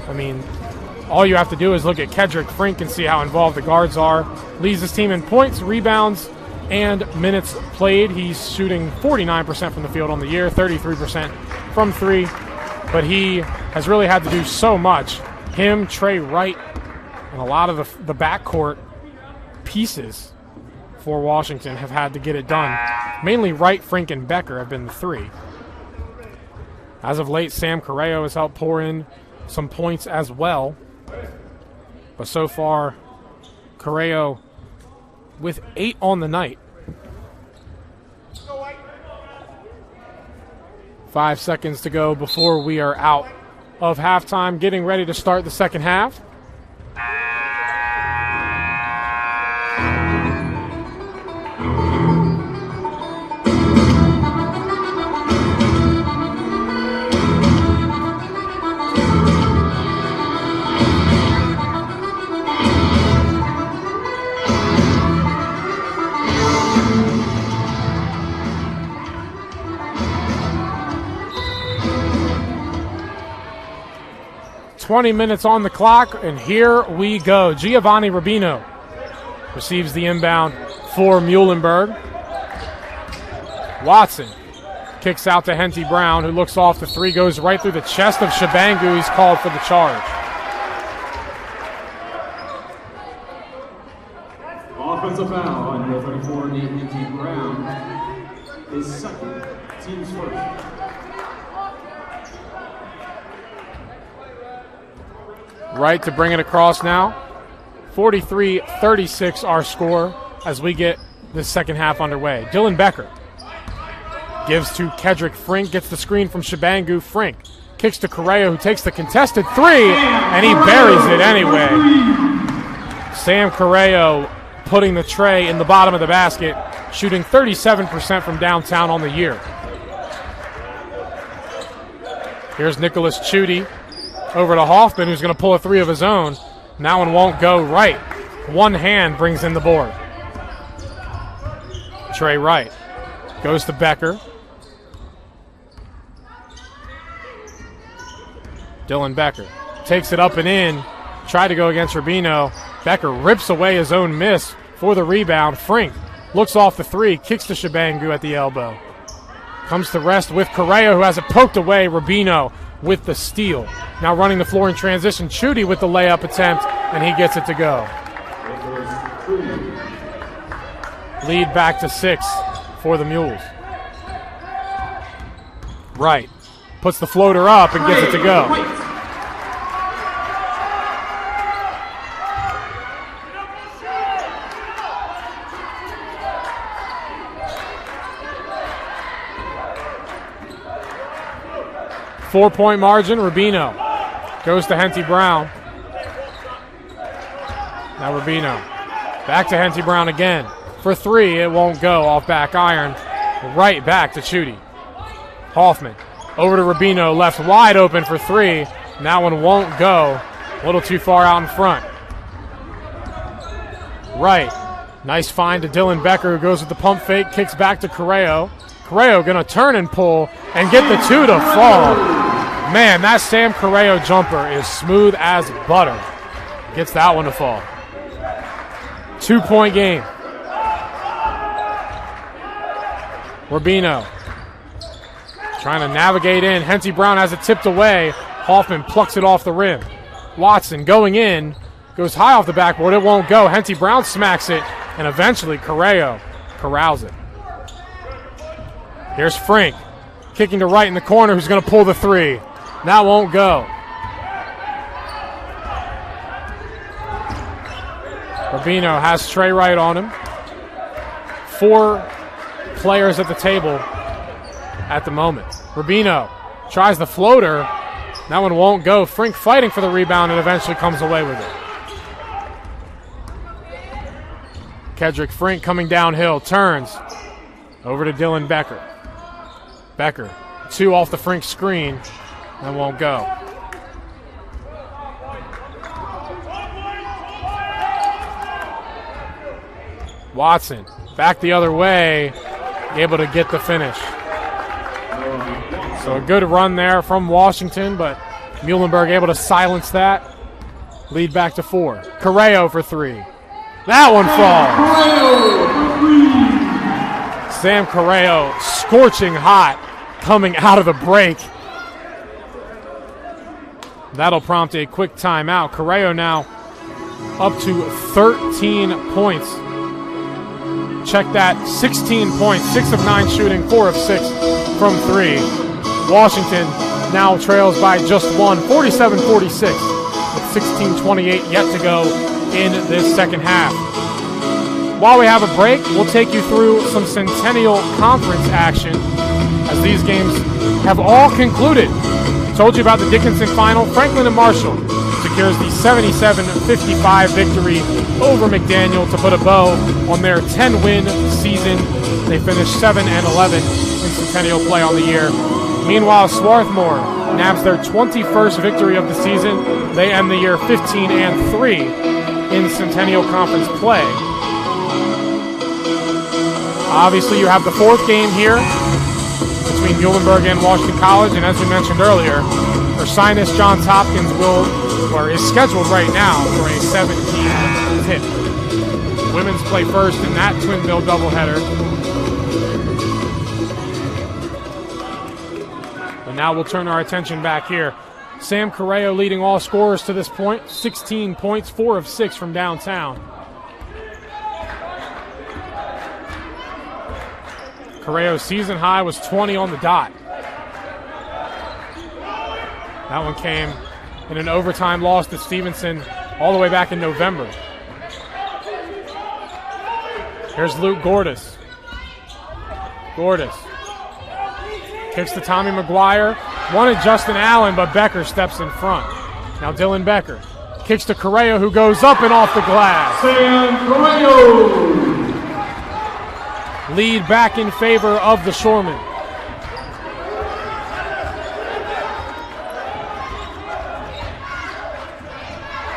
I mean, all you have to do is look at Kedrick Frink and see how involved the guards are. Leads his team in points, rebounds, and minutes played. He's shooting 49% from the field on the year, 33% from 3. But he has really had to do so much. Him, Trey Wright, and a lot of the backcourt pieces for Washington have had to get it done. Mainly Wright, Frink, and Becker have been the 3. As of late, Sam Corrao has helped pour in some points as well. But so far, Corrao with 8 on the night. 5 seconds to go before we are out of halftime, getting ready to start the second half. .20 minutes on the clock, and here we go. Giovanni Rubino receives the inbound for Muhlenberg. Watson kicks out to Henty Brown, who looks off the 3, goes right through the chest of Shabangu. He's called for the charge. Offensive foul on number 34, Henty Brown. His second, team's first. Right to bring it across now. 43-36 our score as we get this second half underway. Dylan Becker gives to Kedrick Frink, gets the screen from Shabangu. Frink kicks to Corrao, who takes the contested 3, and he buries it anyway. Sam Corrao putting the tray in the bottom of the basket, shooting 37% from downtown on the year. Here's Nicholas Chudy over to Hoffman, who's going to pull a 3 of his own. That one won't go right. One hand brings in the board. Trey Wright goes to Becker. Dylan Becker takes it up and in. Tried to go against Rubino. Becker rips away his own miss for the rebound. Frink looks off the 3, kicks to Shabangu at the elbow. Comes to rest with Corrao, who has it poked away. Rubino with the steal. Now running the floor in transition. Chudy with the layup attempt, and he gets it to go. Lead back to 6 for the Mules. Wright puts the floater up and gets it to go. Four-point margin. Rubino goes to Henty Brown. Now Rubino back to Henty Brown again. For 3, it won't go. Off back iron. Right back to Chudy. Hoffman over to Rubino. Left wide open for 3. And that one won't go. A little too far out in front. Right. Nice find to Dylan Becker, who goes with the pump fake. Kicks back to Corrao. Corrao going to turn and pull and get the 2 to fall. Man, that Sam Corrao jumper is smooth as butter. Gets that one to fall. 2-point game. Rubino trying to navigate in. Henty Brown has it tipped away. Hoffman plucks it off the rim. Watson going in, goes high off the backboard. It won't go. Henty Brown smacks it, and eventually Corrao corrals it. Here's Frank, kicking to right in the corner, who's going to pull the three. That won't go. Rubino has Trey Wright on him. 4 players at the table at the moment. Rubino tries the floater. That one won't go. Frink fighting for the rebound and eventually comes away with it. Kedrick Frink coming downhill, turns over to Dylan Becker. Becker, 2 off the Frink screen, and won't go. Watson, back the other way, able to get the finish. So a good run there from Washington, but Muhlenberg able to silence that. Lead back to 4. Corrao for 3. That one falls. Sam Corrao scorching hot coming out of the break. That'll prompt a quick timeout. Corrao now up to 13 points. Check that, 16 points, 6 of 9 shooting, 4 of 6 from 3. Washington now trails by just 1, 47-46, with 16:28 yet to go in this second half. While we have a break, we'll take you through some Centennial Conference action as these games have all concluded. Told you about the Dickinson final. Franklin and Marshall secures the 77-55 victory over McDaniel to put a bow on their 10-win season. They finished 7-11 in Centennial play on the year. Meanwhile, Swarthmore nabs their 21st victory of the season. They end the year 15-3 in Centennial Conference play. Obviously, you have the 4th game here between Muhlenberg and Washington College, and as we mentioned earlier, Ursinus Johns Hopkins is scheduled right now for a 7-team tip. Women's play first in that twin bill doubleheader. But now we'll turn our attention back here. Sam Corrao leading all scorers to this point, 16 points, 4 of 6 from downtown. Corrao's season high was 20 on the dot. That one came in an overtime loss to Stevenson all the way back in November. Here's Luke Gordis. Gordis kicks to Tommy McGuire. Wanted Justin Allen, but Becker steps in front. Now Dylan Becker kicks to Corrao, who goes up and off the glass. Sam Corrao. Lead back in favor of the Shoremen.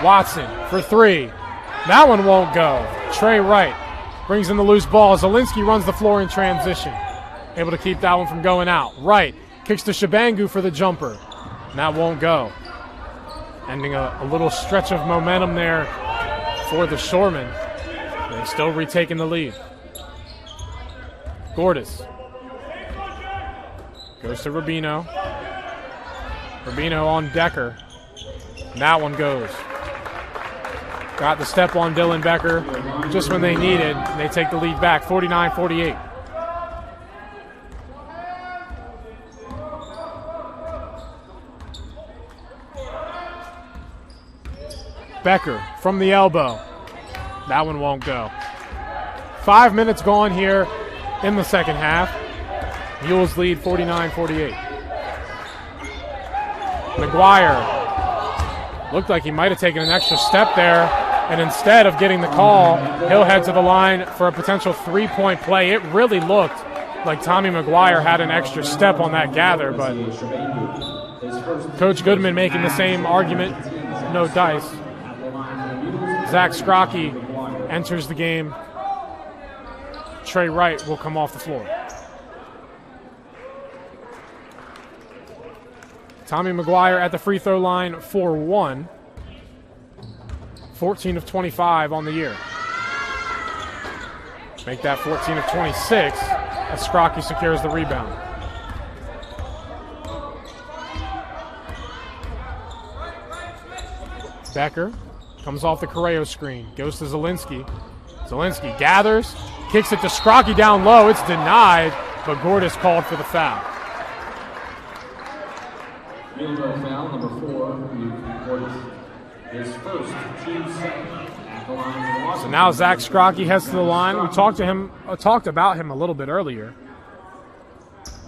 Watson for 3. That one won't go. Trey Wright brings in the loose ball. Zielinski runs the floor in transition. Able to keep that one from going out. Wright kicks to Shabangu for the jumper. And that won't go. Ending a little stretch of momentum there for the Shoremen. They're still retaking the lead. Gordis goes to Rubino. Rubino on Decker. And that one goes. Got the step on Dylan Becker just when they needed. They take the lead back, 49-48. Becker from the elbow. That one won't go. 5 minutes gone here in the second half. Mules lead 49-48. McGuire looked like he might have taken an extra step there, and instead of getting the call, he'll head to the line for a potential 3-point play. It really looked like Tommy McGuire had an extra step on that gather, but Coach Goodman making the same argument, no dice. Zach Scrocky enters the game. Trey Wright will come off the floor. Tommy McGuire at the free throw line for 1. 14 of 25 on the year. Make that 14 of 26 as Scrocky secures the rebound. Becker comes off the Corrao screen, goes to Zielinski. Zielinski gathers, kicks it to Scrocky down low. It's denied, but Gordis called for the foul. Field goal foul, number 4, Gordis. His first, team second at the line of Washington. So now Zach Scrocky heads to the line. We talked about him a little bit earlier.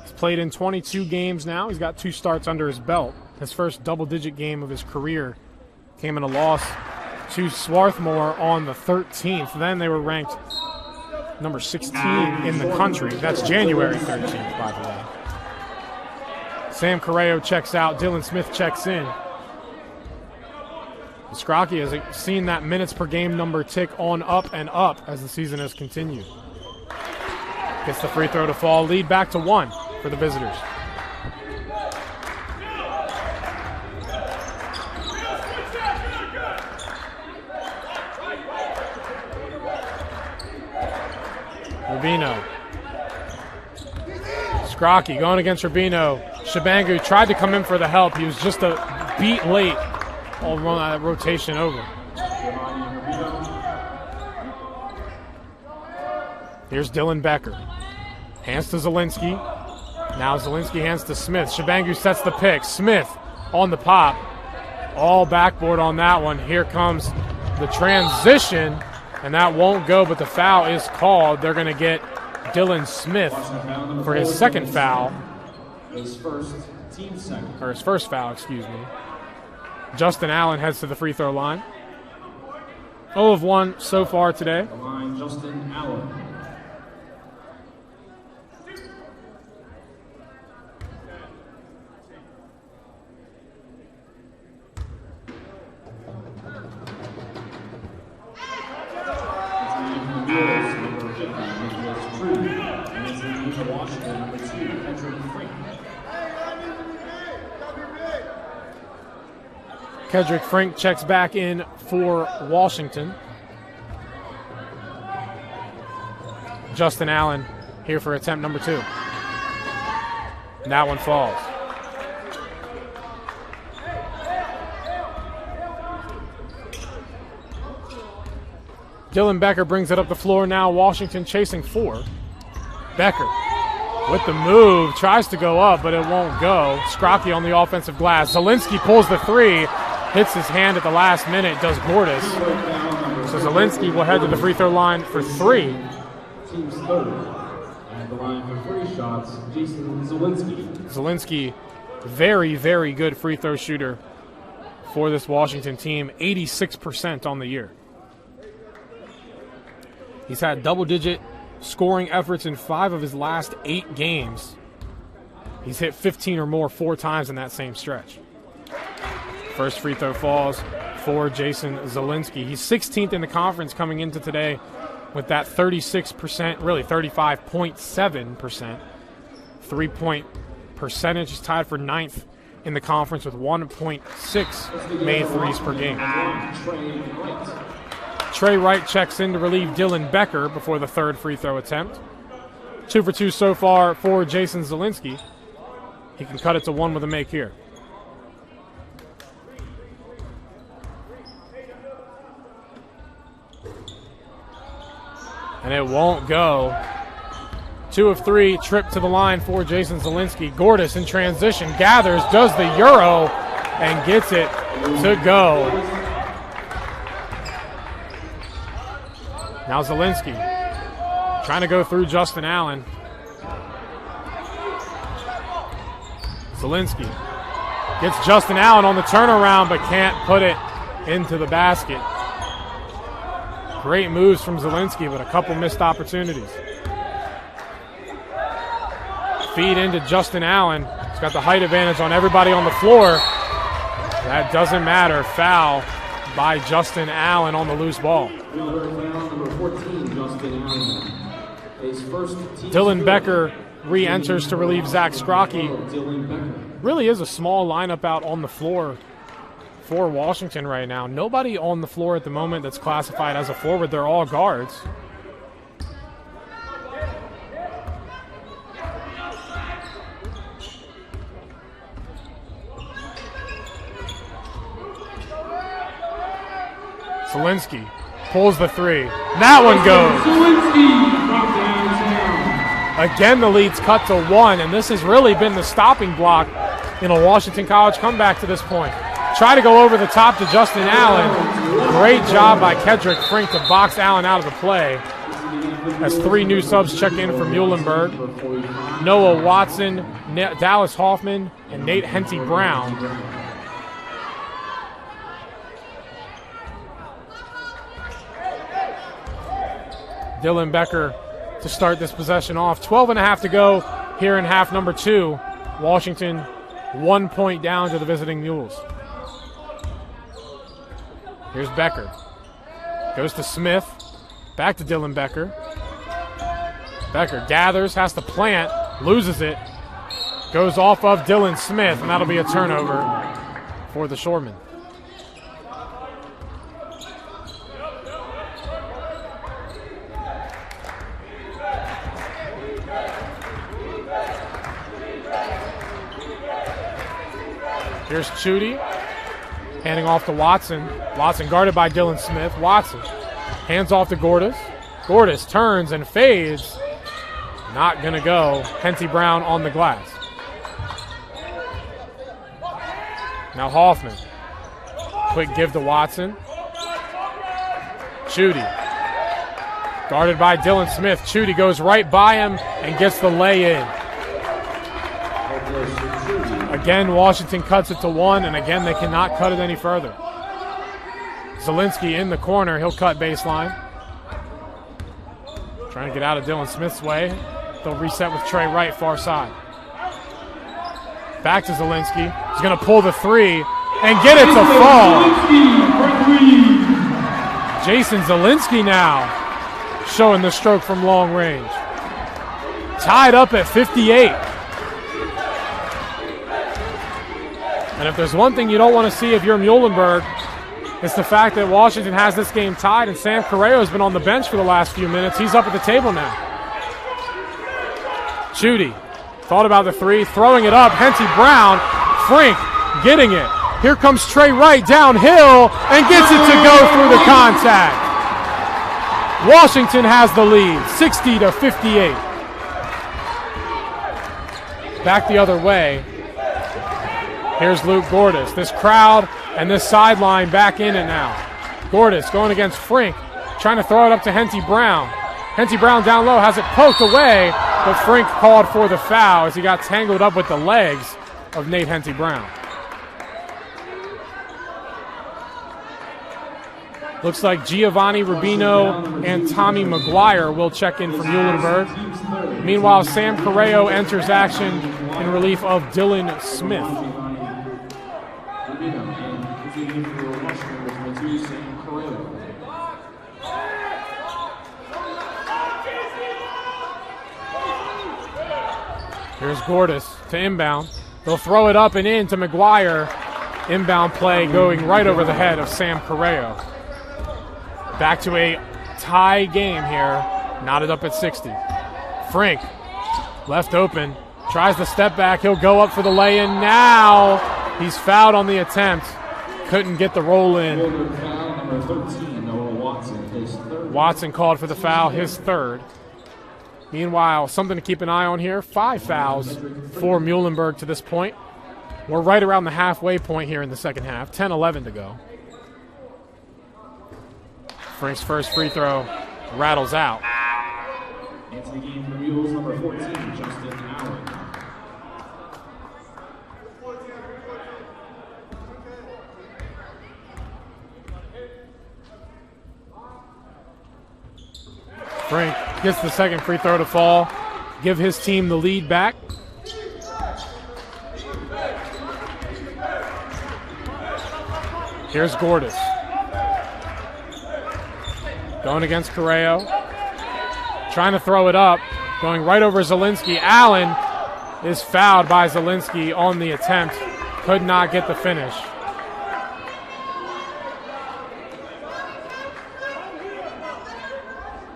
He's played in 22 games now. He's got 2 starts under his belt. His first double-digit game of his career came in a loss to Swarthmore on the 13th. Then they were ranked number 16 in the country. That's January 13th, by the way. Sam Corrao checks out. Dylan Smith checks in. Scrocky has seen that minutes per game number tick on up and up as the season has continued. Gets the free throw to fall. Lead back to 1 for the visitors. Rubino. Scrocky going against Rubino. Shabangu tried to come in for the help. He was just a beat late. All run that rotation over. Here's Dylan Becker. Hands to Zielinski. Now Zielinski hands to Smith. Shabangu sets the pick. Smith on the pop. All backboard on that one. Here comes the transition, and that won't go, but the foul is called. They're going to get Dylan Smith for his second foul. His first, team second. Or his first foul, excuse me. Justin Allen heads to the free throw line. 0 of 1 so far today. The line, Justin Allen. Kedrick Frank checks back in for Washington. Justin Allen here for attempt number 2. And that one falls. Dylan Becker brings it up the floor now. Washington chasing 4. Becker with the move, tries to go up, but it won't go. Scrocky on the offensive glass. Zielinski pulls the 3. Hits his hand at the last minute, does Gordis. So Zielinski will head to the free throw line for 3. Team's third. At the line for 3 shots, Jason Zielinski. Zielinski, very, very good free throw shooter for this Washington team. 86% on the year. He's had double-digit scoring efforts in 5 of his last 8 games. He's hit 15 or more 4 times in that same stretch. First free throw falls for Jason Zielinski. He's 16th in the conference coming into today with that 36%, really 35.7%. 3-point percentage. He's tied for 9th in the conference with 1.6 made threes per game. Trey Wright checks in to relieve Dylan Becker before the 3rd free throw attempt. 2 for 2 so far for Jason Zielinski. He can cut it to 1 with a make here. And it won't go. 2 of 3, trip to the line for Jason Zielinski. Gordis in transition, gathers, does the Euro, and gets it to go. Now Zielinski trying to go through Justin Allen. Zielinski gets Justin Allen on the turnaround, but can't put it into the basket. Great moves from Zielinski, but a couple missed opportunities. Feed into Justin Allen. He's got the height advantage on everybody on the floor. That doesn't matter. Foul by Justin Allen on the loose ball. Dylan Becker re-enters to relieve Zach Scrocky. Really is a small lineup out on the floor for Washington right now. Nobody on the floor at the moment that's classified as a forward. They're all guards. Zielinski pulls the three. That one goes. Again, the lead's cut to 1, and this has really been the stopping block in a Washington College comeback to this point. Try to go over the top to Justin Allen. Great job by Kedrick Frink to box Allen out of the play. As 3 new subs check in for Muhlenberg. Noah Watson, Dallas Hoffman, and Nate Henty Brown. Dylan Becker to start this possession off. 12.5 to go here in half number 2. Washington 1 point down to the visiting Mules. Here's Becker. Goes to Smith. Back to Dylan Becker. Becker gathers, has to plant, loses it. Goes off of Dylan Smith, and that'll be a turnover for the Shoremen. Here's Chudy, handing off to Watson. Watson guarded by Dylan Smith. Watson hands off to Gordis. Gordis turns and fades. Not going to go. Henty Brown on the glass. Now Hoffman. Quick give to Watson. Chudy. Guarded by Dylan Smith. Chudy goes right by him and gets the lay-in. Again, Washington cuts it to 1, and again, they cannot cut it any further. Zielinski in the corner. He'll cut baseline. Trying to get out of Dylan Smith's way. They'll reset with Trey Wright, far side. Back to Zielinski. He's going to pull the 3 and get it to fall. Jason Zielinski now showing the stroke from long range. Tied up at 58. And if there's one thing you don't want to see if you're Muhlenberg, it's the fact that Washington has this game tied, and Sam Corrao has been on the bench for the last few minutes. He's up at the table now. Chudy thought about the 3, throwing it up. Henty Brown, Frink getting it. Here comes Trey Wright downhill and gets it to go through the contact. Washington has the lead, 60 to 58. Back the other way. Here's Luke Gordis. This crowd and this sideline back in it now. Gordis going against Frink, trying to throw it up to Henty Brown. Henty Brown down low, has it poked away, but Frink called for the foul as he got tangled up with the legs of Nate Henty Brown. Looks like Giovanni Rubino and Tommy McGuire will check in for Muhlenberg. Meanwhile, Sam Corrao enters action in relief of Dylan Smith. Here's Gordis to inbound. They'll throw it up and in to McGuire. Inbound play going right over the head of Sam Corrao. Back to a tie game here. Knotted up at 60. Frink, left open, tries the step back. He'll go up for the lay-in now. He's fouled on the attempt. Couldn't get the roll in. Watson called for the foul, his 3rd. Meanwhile, something to keep an eye on here. 5 fouls for Muhlenberg to this point. We're right around the halfway point here in the second half. 10-11 to go. Frank's first free throw rattles out. Into the game for Mules, number 14, Justin Allen. Frank gets the second free throw to fall, give his team the lead back. Here's Gordis. Going against Corrao. Trying to throw it up. Going right over Zielinski. Allen is fouled by Zielinski on the attempt. Could not get the finish.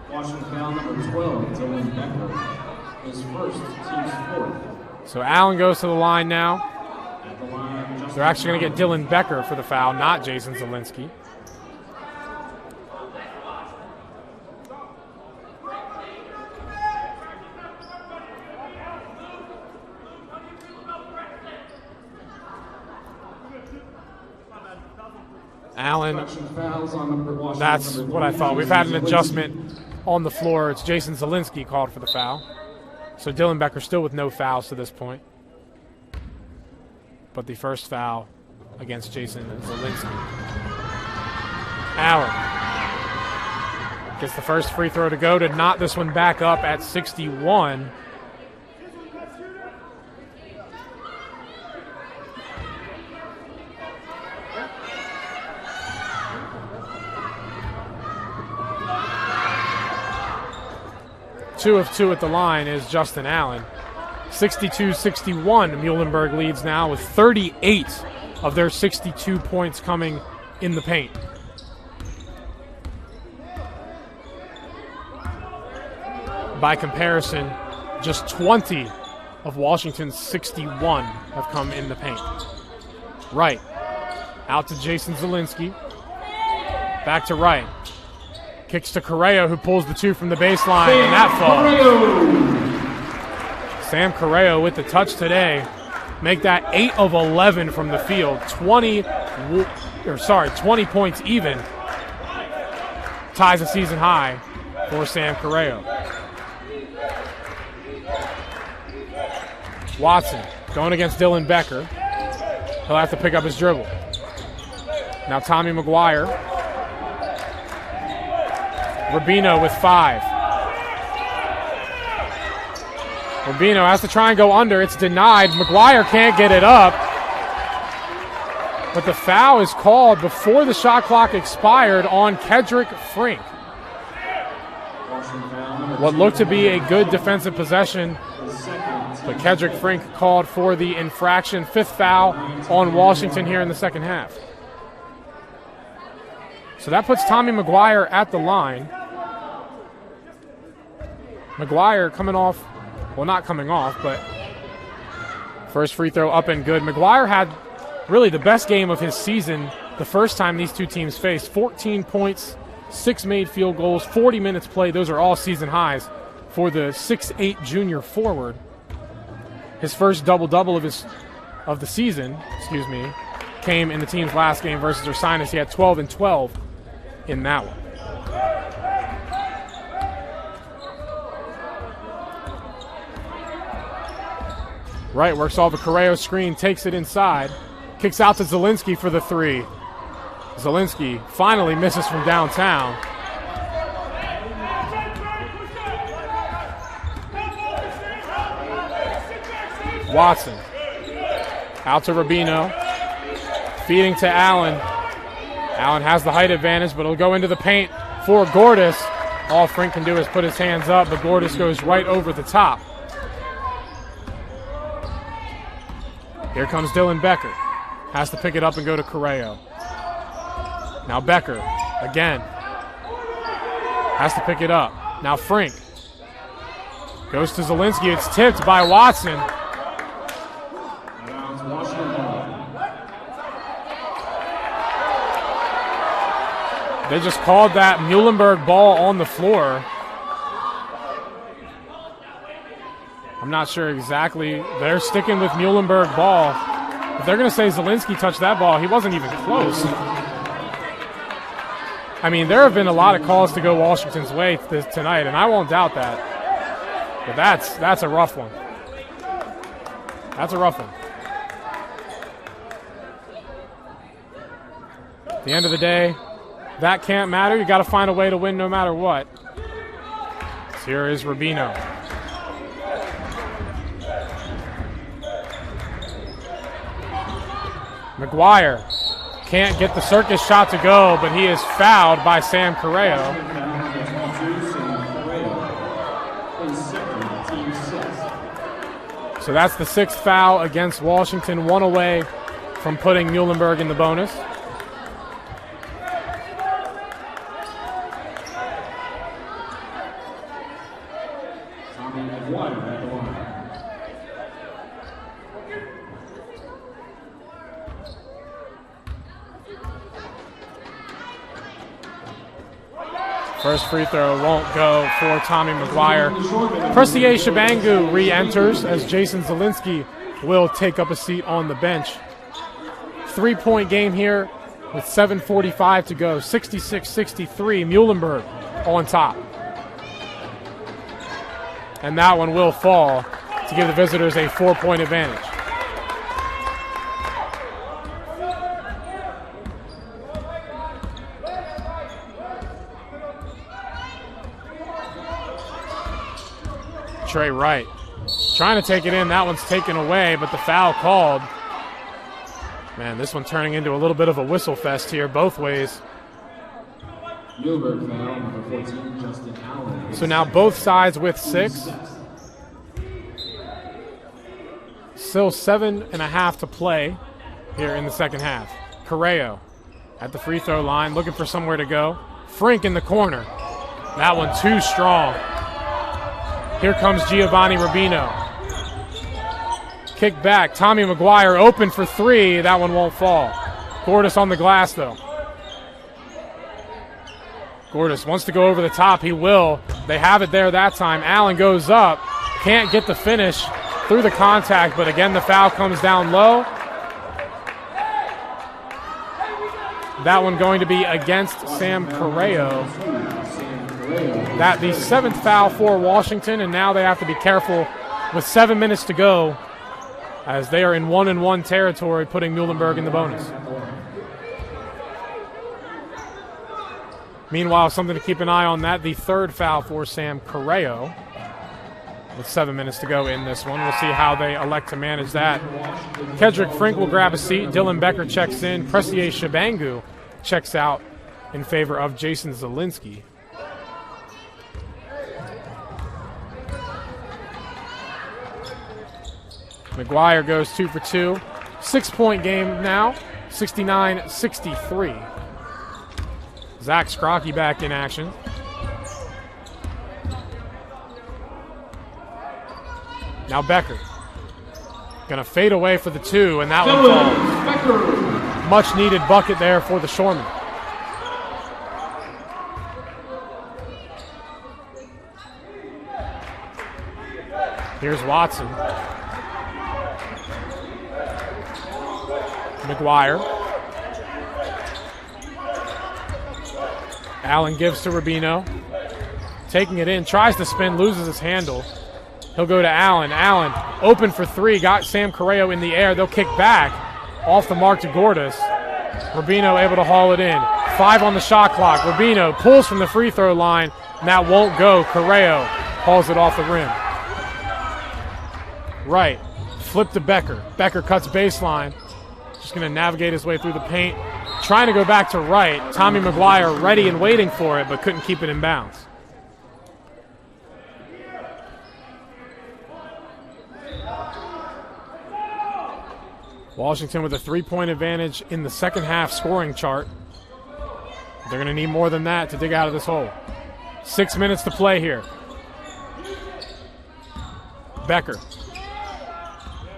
Washington foul number 12, Dylan Becker. His first, team's 4th. So Allen goes to the line now. At the line, They're actually going to get Dylan Becker for the foul, not Jason Zielinski. Allen, Fouls on Washington, that's what I thought. We've had an adjustment on the floor. It's Jason Zielinski called for the foul. So Dylan Becker still with no fouls to this point. But the first foul against Jason Zielinski. Allen gets the first free throw to go to knot this one back up at 61. Two of two at the line is Justin Allen. 62-61, Muhlenberg leads now with 38 of their 62 points coming in the paint. By comparison, just 20 of Washington's 61 have come in the paint. Wright, out to Jason Zielinski. Back to Wright. Kicks to Corrao, who pulls the two from the baseline, and that falls. Sam Corrao with the touch today. Make that 8 of 11 from the field. 20 points even. Ties a season high for Sam Corrao. Watson going against Dylan Becker. He'll have to pick up his dribble. Now Tommy McGuire. Rubino with 5. Rubino has to try and go under. It's denied. McGuire can't get it up. But the foul is called before the shot clock expired on Kedrick Frink. What looked to be a good defensive possession, but Kedrick Frink called for the infraction. 5th foul on Washington here in the second half. So that puts Tommy McGuire at the line. McGuire coming off, well, not coming off, but first free throw up and good. McGuire had really the best game of his season the first time these two teams faced. 14 points, 6 made field goals, 40 minutes played. Those are all season highs for the 6'8" junior forward. His first double-double of the season, came in the team's last game versus Ursinus. He had 12 and 12 in that one. Wright works off a Corrao screen, takes it inside, kicks out to Zielinski for the 3. Zielinski finally misses from downtown. Watson out to Rubino, feeding to Allen. Allen has the height advantage, but it'll go into the paint for Gordis. All Frink can do is put his hands up, but Gordis goes right over the top. Here comes Dylan Becker. Has to pick it up and go to Corrao. Now Becker again. Has to pick it up. Now Frink. Goes to Zielinski. It's tipped by Watson. They just called that Muhlenberg ball on the floor. I'm not sure exactly. They're sticking with Muhlenberg ball. If they're going to say Zielinski touched that ball, he wasn't even close. I mean, there have been a lot of calls to go Washington's way tonight, and I won't doubt that. But that's a rough one. That's a rough one. At the end of the day, that can't matter. You got to find a way to win no matter what. So here is Rubino. McGuire can't get the circus shot to go, but he is fouled by Sam Corrao. So that's the 6th foul against Washington, 1 away from putting Muhlenberg in the bonus. First free throw won't go for Tommy McGuire. Persier Shabangu re-enters as Jason Zielinski will take up a seat on the bench. 3-point game here. with 7:45 to go. 66-63, Muhlenberg on top. And that one will fall to give the visitors a 4-point advantage. Trey Wright trying to take it in. That one's taken away, but the foul called. Man, this one turning into a little bit of a whistle fest here both ways. Muhlenberg foul, number 14, Justin Allen. So now both sides with 6. Still 7.5 to play here in the second half. Corrao at the free throw line, looking for somewhere to go. Frink in the corner. That one too strong. Here comes Giovanni Rubino. Kick back. Tommy McGuire open for 3. That one won't fall. Gordis on the glass, though. Gordis wants to go over the top. He will. They have it there that time. Allen goes up. Can't get the finish through the contact, but again, the foul comes down low. That one going to be against Sam Corrao. That the 7th foul for Washington, and now they have to be careful with 7 minutes to go as they are in 1-1 territory, putting Muhlenberg in the bonus. Meanwhile, something to keep an eye on that, the 3rd foul for Sam Corrao with 7 minutes to go in this one. We'll see how they elect to manage that. Kedrick Frink will grab a seat. Dylan Becker checks in. Presier Shabangu checks out in favor of Jason Zielinski. McGuire goes 2 for 2. 6-point game now, 69-63. Zach Scrocky back in action. Now Becker. Gonna fade away for the 2, and that one falls. Much needed bucket there for the Shoremen. Here's Watson. McGuire. Allen gives to Rubino. Taking it in, tries to spin, loses his handle. He'll go to Allen. Allen open for 3, got Sam Corrao in the air. They'll kick back off the mark to Gordis. Rubino able to haul it in. 5 on the shot clock. Rubino pulls from the free throw line, and that won't go. Corrao hauls it off the rim. Right, flip to Becker. Becker cuts baseline. Just going to navigate his way through the paint. Trying to go back to right. Tommy McGuire ready and waiting for it, but couldn't keep it in bounds. Washington with a 3-point advantage in the second half scoring chart. They're going to need more than that to dig out of this hole. 6 minutes to play here. Becker.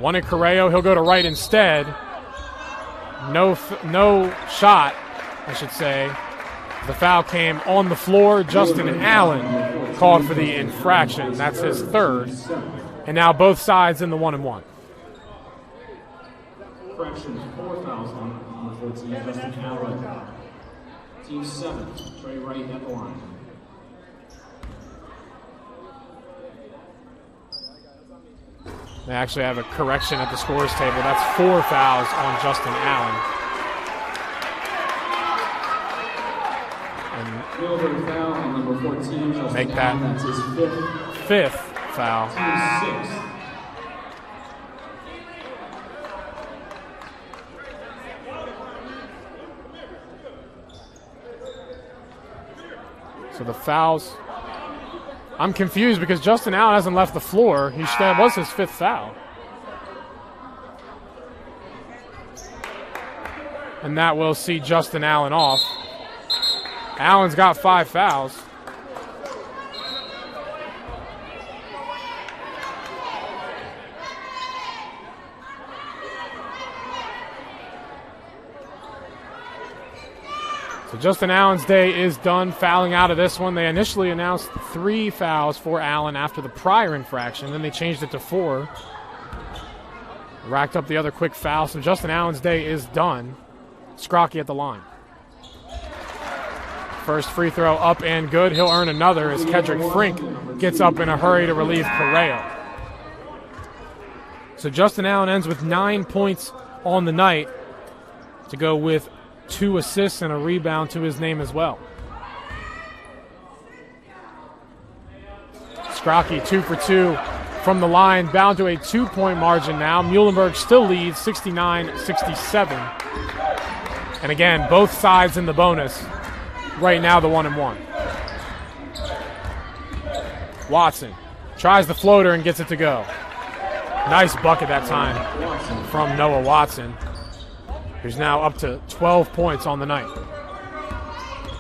Wanted Corrao. He'll go to right instead. No shot, I should say. The foul came on the floor. Justin Allen called for the infraction. That's his 3rd. And now both sides in the 1-1. Infraction, 4 fouls on the 14, Justin Allen. Team 7, Trey Wright at the line. They actually have a correction at the scores table. That's 4 fouls on Justin Allen. And foul on number 14, Justin make that Allen. That's his 5th foul. Team 6. So the fouls, I'm confused because Justin Allen hasn't left the floor. That was his 5th foul. And that will see Justin Allen off. Allen's got 5 fouls. So Justin Allen's day is done fouling out of this one. They initially announced 3 fouls for Allen after the prior infraction. Then they changed it to 4. Racked up the other quick foul. So Justin Allen's day is done. Scrocky at the line. First free throw up and good. He'll earn another as Kedrick Frink gets up in a hurry to relieve Corrao. So Justin Allen ends with 9 points on the night to go with 2 assists and a rebound to his name as well. Scrocky 2 for 2 from the line, bound to a 2-point margin now. Muhlenberg still leads 69-67. And again, both sides in the bonus. Right now, the 1-and-1. Watson tries the floater and gets it to go. Nice bucket that time from Noah Watson, who's now up to 12 points on the night.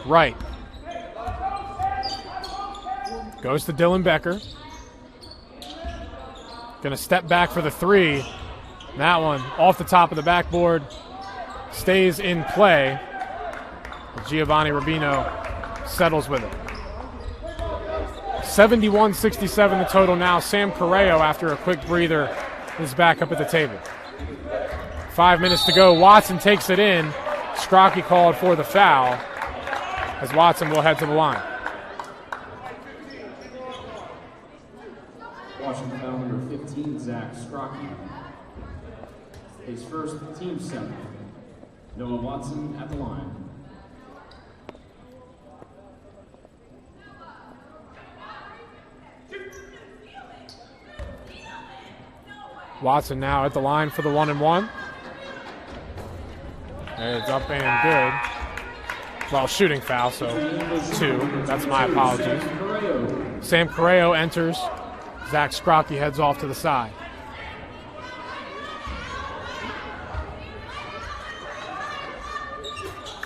Right. Goes to Dylan Becker. Going to step back for the 3. That one off the top of the backboard. Stays in play. Giovanni Rubino settles with it. 71-67 the total now. Sam Corrao, after a quick breather, is back up at the table. 5 minutes to go. Watson takes it in. Scrocky called for the foul as Watson will head to the line. Washington foul number 15, Zach Scrocky. His first team 7. Noah Watson at the line. Watson now at the line for the 1-and-1. It's up and good. Well, shooting foul, so 2. That's my apologies. Sam Corrao enters. Zach Scrocky heads off to the side.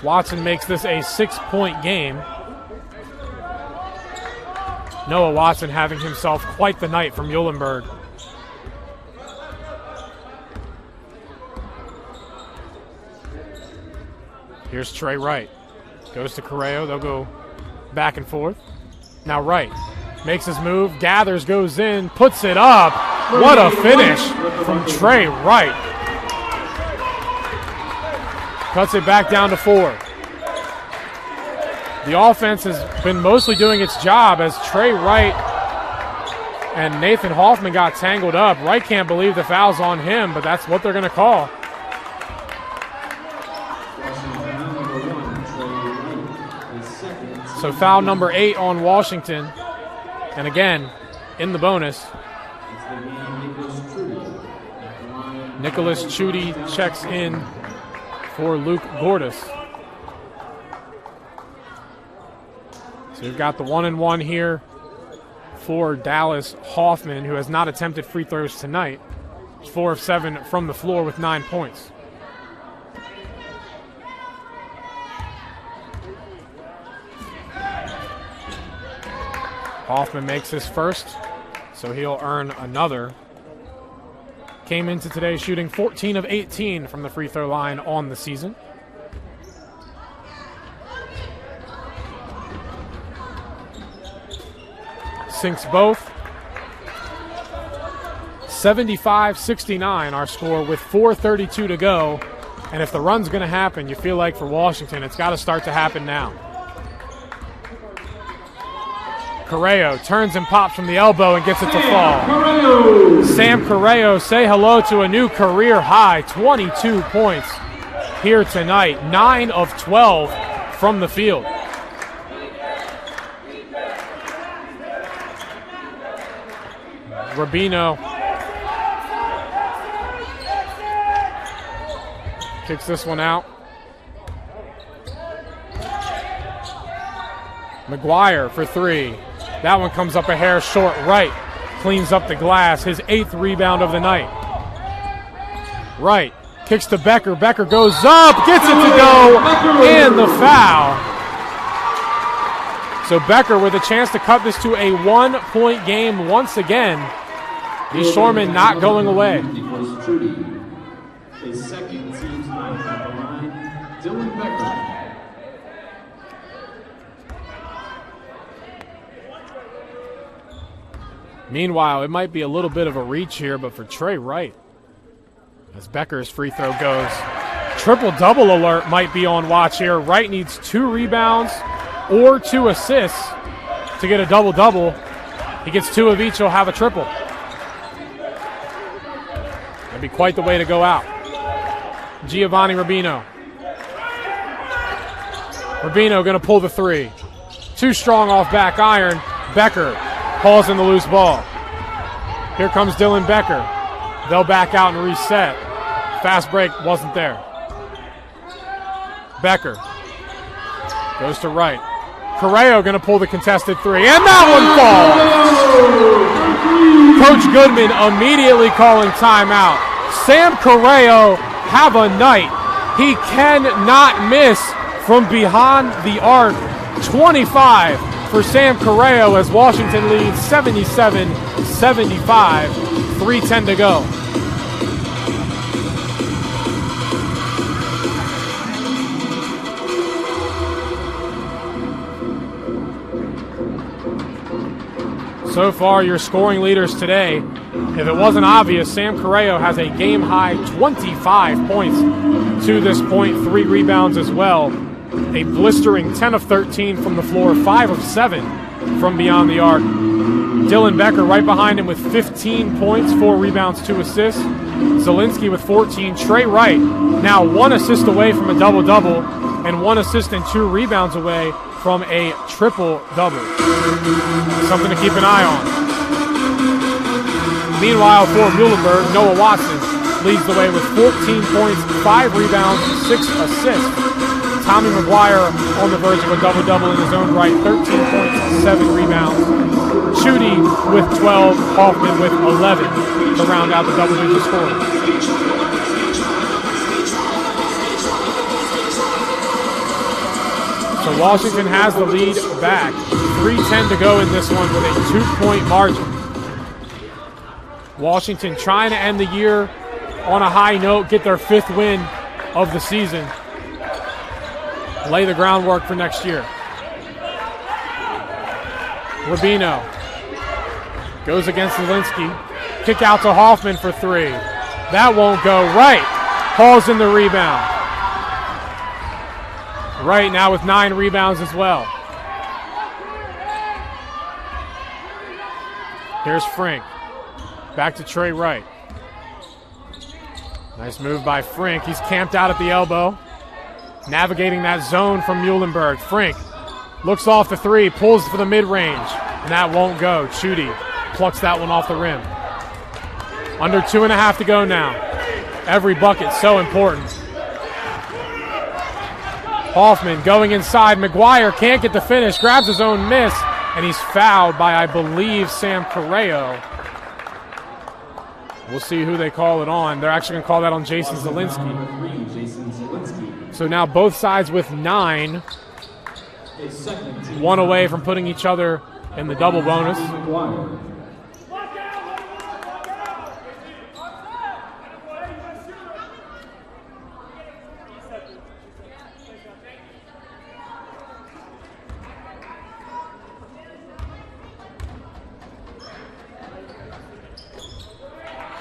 Watson makes this a 6-point game. Noah Watson having himself quite the night from Muhlenberg. Here's Trey Wright. Goes to Corrao. They'll go back and forth. Now Wright makes his move, gathers, goes in, puts it up. What a finish from Trey Wright. Cuts it back down to 4. The offense has been mostly doing its job as Trey Wright and Nathan Hoffman got tangled up. Wright can't believe the foul's on him, but that's what they're going to call. So foul number 8 on Washington. And again, in the bonus, Nicholas Chudy checks in for Luke Gordis. So we've got the 1-and-1 here for Dallas Hoffman, who has not attempted free throws tonight. 4 of 7 from the floor with 9 points. Hoffman makes his first, so he'll earn another. Came into today shooting 14 of 18 from the free throw line on the season. Sinks both. 75-69 our score with 4:32 to go. And if the run's going to happen, you feel like for Washington, it's got to start to happen now. Corrao turns and pops from the elbow and gets it to fall. Sam Corrao, say hello to a new career high, 22 points here tonight, 9 of 12 from the field. Rubino kicks this one out. McGuire for 3. That one comes up a hair short. Wright cleans up the glass, his 8th rebound of the night. Wright kicks to Becker. Becker goes up, gets it to go, and the foul. So Becker with a chance to cut this to a 1-point game once again. Lee Shorman not going away. His second team's ninth at the line, Dylan Becker. Meanwhile, it might be a little bit of a reach here, but for Trey Wright, as Becker's free throw goes triple-double alert might be on watch here. Wright needs 2 rebounds or 2 assists to get a double-double. He gets 2 of each, he'll have a triple. That'd be quite the way to go out. Giovanni Rubino. Rubino going to pull the 3. Too strong off back iron. Becker calls in the loose ball. Here comes Dylan Becker. They'll back out and reset. Fast break wasn't there. Becker goes to Wright. Corrao going to pull the contested 3, and that one falls. Coach Goodman immediately calling timeout. Sam Corrao have a night. He cannot miss from behind the arc. 25 for Sam Corrao as Washington leads 77-75. 3:10 to go. So far, your scoring leaders today, if it wasn't obvious, Sam Corrao has a game-high 25 points to this point, 3 rebounds as well. A blistering 10 of 13 from the floor, 5 of 7 from beyond the arc. Dylan Becker right behind him with 15 points, 4 rebounds, 2 assists. Zielinski with 14. Trey Wright now 1 assist away from a double-double and 1 assist and 2 rebounds away from a triple-double. Something to keep an eye on. Meanwhile, for Muhlenberg, Noah Watson leads the way with 14 points, 5 rebounds, 6 assists. Tommy McGuire on the verge of a double-double in his own right, 13 points, 7 rebounds. Chudy with 12, Hoffman with 11 to round out the double-digit scoring. So Washington has the lead back. 3:10 to go in this one with a 2-point margin. Washington trying to end the year on a high note, get their 5th win of the season. Lay the groundwork for next year. Rubino goes against Zielinski. Kick out to Hoffman for 3. That won't go. Wright hauls in the rebound. Wright now with 9 rebounds as well. Here's Frink. Back to Trey Wright. Nice move by Frink. He's camped out at the elbow. Navigating that zone from Muhlenberg. Frink looks off the 3, pulls for the mid-range, and that won't go. Chudy plucks that one off the rim. Under 2.5 to go now. Every bucket so important. Hoffman going inside. McGuire can't get the finish, grabs his own miss, and he's fouled by, I believe, Sam Corrao. We'll see who they call it on. They're actually going to call that on Jason Zielinski. So now both sides with 9. 1 away from putting each other in the double bonus.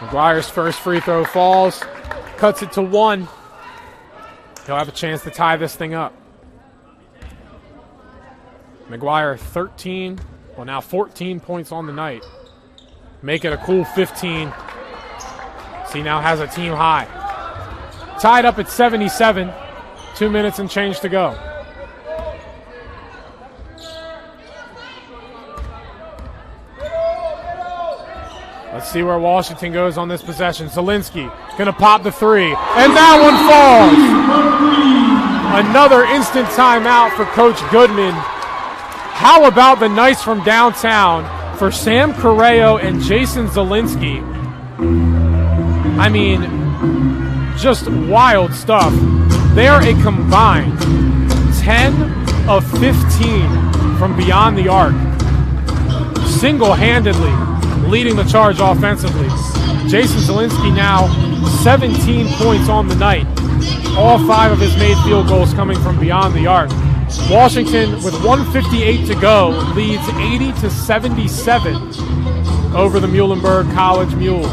McGuire's first free throw falls, cuts it to 1. He'll have a chance to tie this thing up. McGuire 14 points on the night. Make it a cool 15. So he now has a team high. Tied up at 77, 2 minutes and change to go. Let's see where Washington goes on this possession. Zielinski gonna pop the 3, and that one falls. Another instant timeout for Coach Goodman. How about the nights from downtown for Sam Corrao and Jason Zielinski? I mean, just wild stuff. They are a combined 10 of 15 from beyond the arc. Single-handedly leading the charge offensively. Jason Zielinski now 17 points on the night. All 5 of his made field goals coming from beyond the arc. Washington, with 1:58 to go, leads 80-77 over the Muhlenberg College Mules.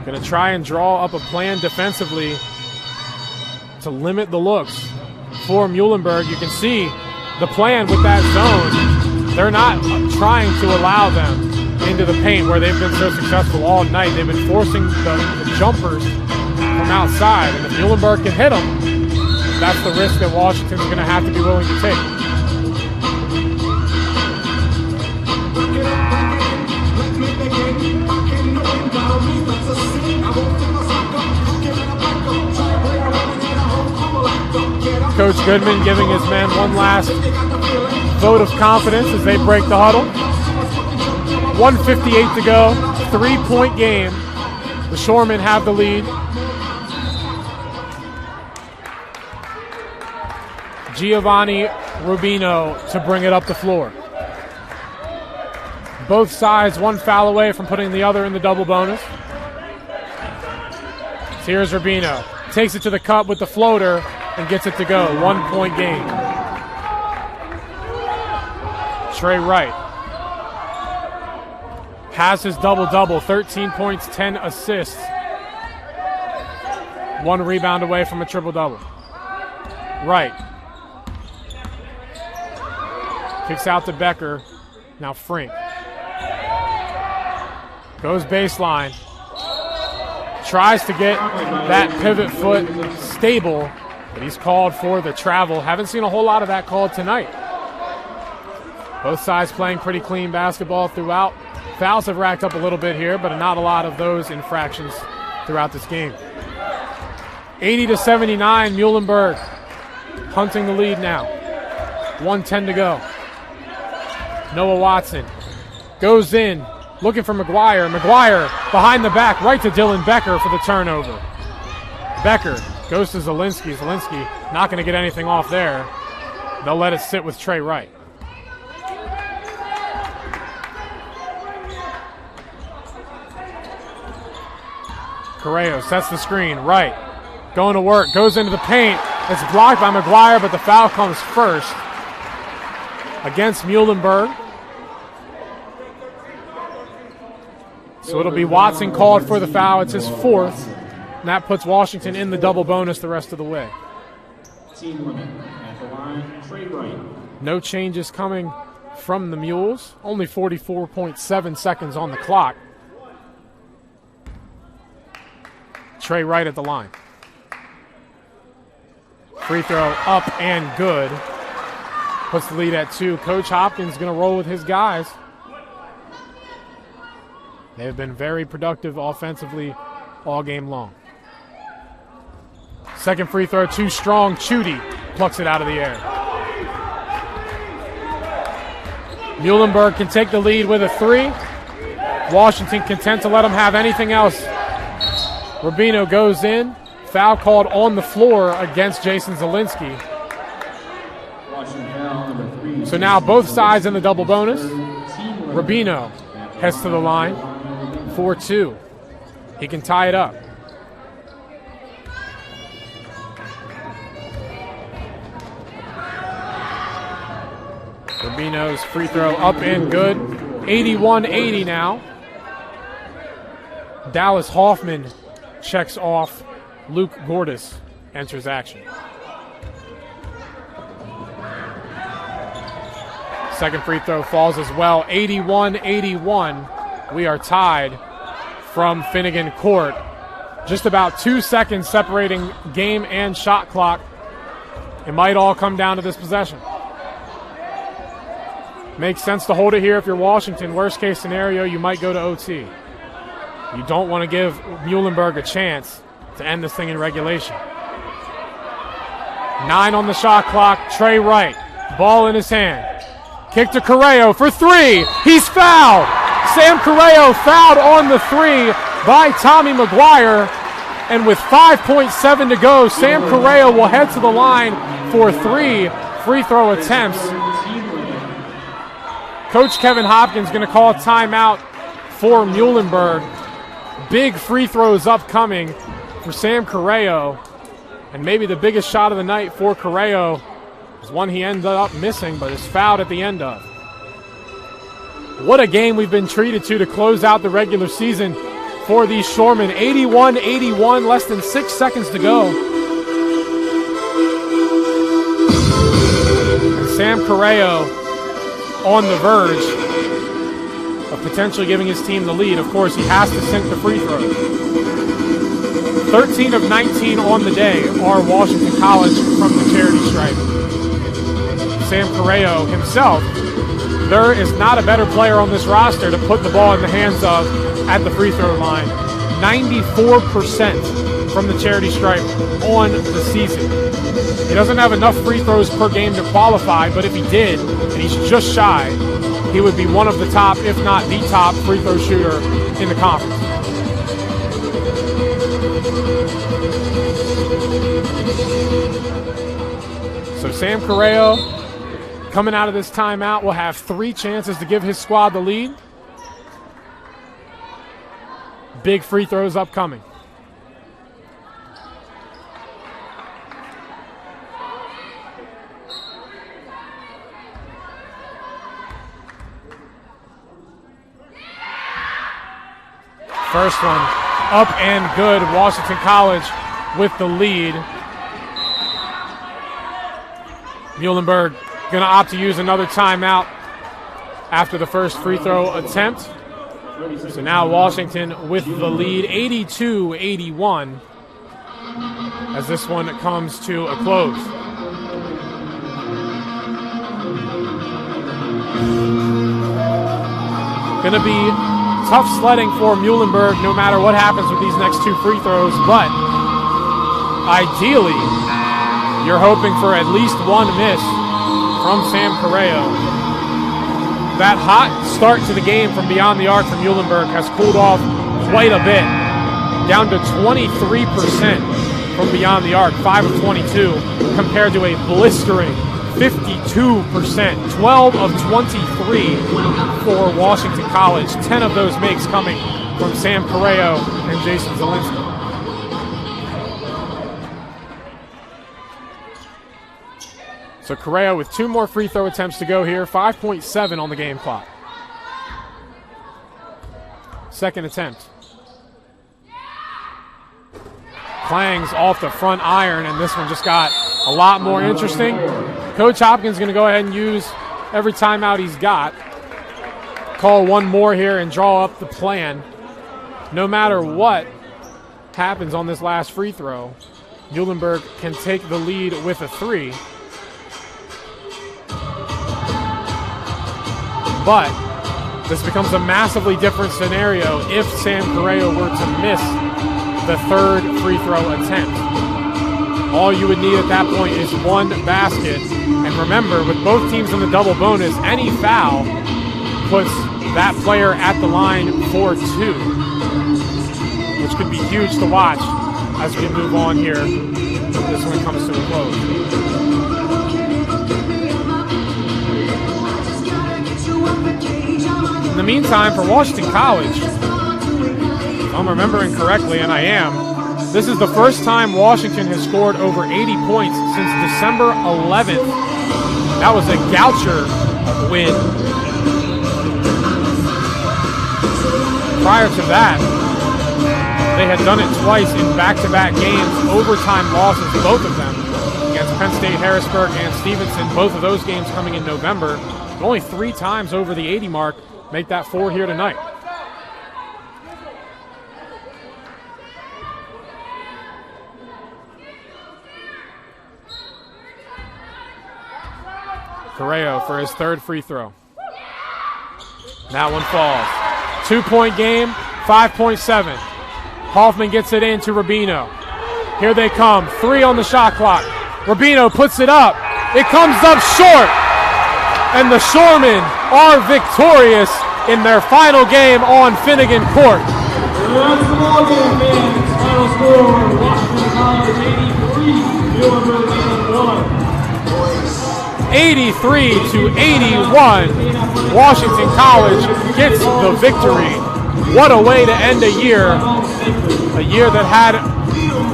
Going Going to try and draw up a plan defensively to limit the looks for Muhlenberg. You can see the plan with that zone. They're not trying to allow them into the paint where they've been so successful all night. They've been forcing the jumpers from outside, and if Muhlenberg can hit them, that's the risk that Washington's going to have to be willing to take. Coach Goodman giving his men one last vote of confidence as they break the huddle. 1:58 to go, 3-point game. The Shoremen have the lead. Giovanni Rubino to bring it up the floor. Both sides one foul away from putting the other in the double bonus. So here's Rubino. Takes it to the cup with the floater and gets it to go. 1-point game. Trey Wright has his double-double. 13 points, 10 assists. 1 rebound away from a triple-double. Wright. Kicks out to Becker. Now Frink. Goes baseline. Tries to get that pivot foot stable, but he's called for the travel. Haven't seen a whole lot of that called tonight. Both sides playing pretty clean basketball throughout. Fouls have racked up a little bit here, but not a lot of those infractions throughout this game. 80-79, Muhlenberg hunting the lead now. 1:10 to go. Noah Watson goes in, looking for McGuire. McGuire behind the back, right to Dylan Becker for the turnover. Becker goes to Zielinski. Zielinski not going to get anything off there. They'll let it sit with Trey Wright. Corrao sets the screen. Wright going to work, goes into the paint. It's blocked by McGuire, but the foul comes first against Muhlenberg. So it'll be Watson called for the foul. It's his 4th, and that puts Washington in the double bonus the rest of the way. Team limit at the line, Trey Wright. No changes coming from the Mules. Only 44.7 seconds on the clock. Trey Wright at the line. Free throw up and good. Puts the lead at 2. Coach Hopkins going to roll with his guys. They have been very productive offensively all game long. Second free throw, too strong. Chudy plucks it out of the air. Muhlenberg can take the lead with a 3. Washington content to let them have anything else. Rubino goes in. Foul called on the floor against Jason Zielinski. So now both sides in the double bonus. Rubino heads to the line. 4-2. He can tie it up. Rubino's free throw up and good. 81-80 now. Dallas Hoffman checks off. Luke Gordis enters action. Second free throw falls as well. 81-81. We are tied from Finnegan Court. Just about 2 seconds separating game and shot clock. It might all come down to this possession. Makes sense to hold it here if you're Washington. Worst case scenario, you might go to OT. You don't want to give Muhlenberg a chance to end this thing in regulation. 9 on the shot clock. Trey Wright, ball in his hand. Kick to Corrao for 3. He's fouled. Sam Corrao fouled on the 3 by Tommy McGuire. And with 5.7 to go, Sam Corrao will head to the line for 3 free throw attempts. Coach Kevin Hopkins going to call a timeout for Muhlenberg. Big free throws upcoming for Sam Corrao. And maybe the biggest shot of the night for Corrao is one he ended up missing, but is fouled at the end of. What a game we've been treated to close out the regular season. for the Shoremen. 81-81, less than 6 seconds to go. And Sam Corrao on the verge of potentially giving his team the lead. Of course, he has to sink the free throws. 13 of 19 on the day are Washington College from the charity stripe. Sam Corrao himself, there is not a better player on this roster to put the ball in the hands of at the free throw line. 94% from the charity stripe on the season. He doesn't have enough free throws per game to qualify, but if he did, and he's just shy, he would be one of the top, if not the top, free throw shooter in the conference. So Sam Corrao, coming out of this timeout, will have 3 chances to give his squad the lead. Big free throws upcoming. First one up and good. Washington College with the lead. Muhlenberg going to opt to use another timeout after the first free throw attempt. So now Washington with the lead, 82-81, as this one comes to a close. Going to be tough sledding for Muhlenberg no matter what happens with these next 2 free throws, but ideally you're hoping for at least 1 miss from Sam Corrao. That hot start to the game from beyond the arc from Muhlenberg has cooled off quite a bit, down to 23% from beyond the arc, 5 of 22, compared to a blistering 52%, 12 of 23 for Washington College, 10 of those makes coming from Sam Corrao and Jason Zielinski. So Corrao with 2 more free throw attempts to go here, 5.7 on the game clock. Second attempt. Clangs off the front iron, and this one just got a lot more interesting. Coach Hopkins going to go ahead and use every timeout he's got. Call 1 more here and draw up the plan. No matter what happens on this last free throw, Muhlenberg can take the lead with a 3. But this becomes a massively different scenario if Sam Corrao were to miss the 3rd free throw attempt. All you would need at that point is 1 basket. And remember, with both teams in the double bonus, any foul puts that player at the line for 2, which could be huge to watch as we move on here. This one comes to a close. In the meantime, for Washington College, if I'm remembering correctly, and I am, this is the first time Washington has scored over 80 points since December 11th. That was a Goucher win. Prior to that, they had done it twice in back-to-back games, overtime losses, both of them, against Penn State, Harrisburg, and Stevenson, both of those games coming in November. But only 3 times over the 80 mark. Make that 4 here tonight. Corrao for his 3rd free throw. That one falls. 2-point game, 5.7. Hoffman gets it in to Rubino. Here they come. 3 on the shot clock. Rubino puts it up. It comes up short. And the Shoremen are victorious in their final game on Finnegan Court. That's the ball game, fans. Final score, Washington College 83, Muhlenberg 81. 83-81. Washington College gets the victory. What a way to end a year that had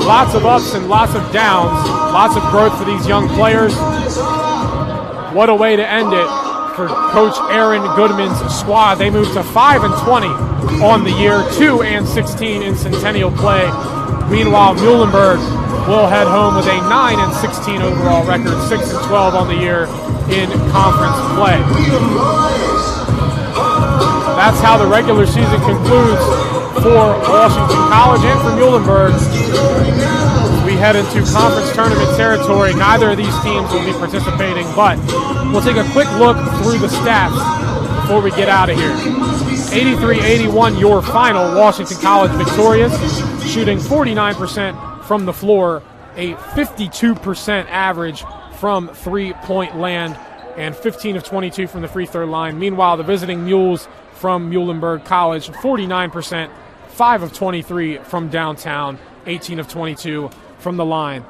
lots of ups and lots of downs, lots of growth for these young players. What a way to end it for Coach Aaron Goodman's squad. They move to 5-20 on the year, 2-16 in Centennial play. Meanwhile, Muhlenberg will head home with a 9-16 overall record, 6-12 on the year in conference play. That's how the regular season concludes for Washington College and for Muhlenberg. We head into conference tournament territory. Neither of these teams will be participating, but we'll take a quick look through the stats before we get out of here. 83-81 your final. Washington College victorious, shooting 49% from the floor, a 52% average from three-point land, and 15 of 22 from the free throw line. Meanwhile, the visiting Mules from Muhlenberg College, 49%, 5 of 23 from downtown, 18 of 22 from the line.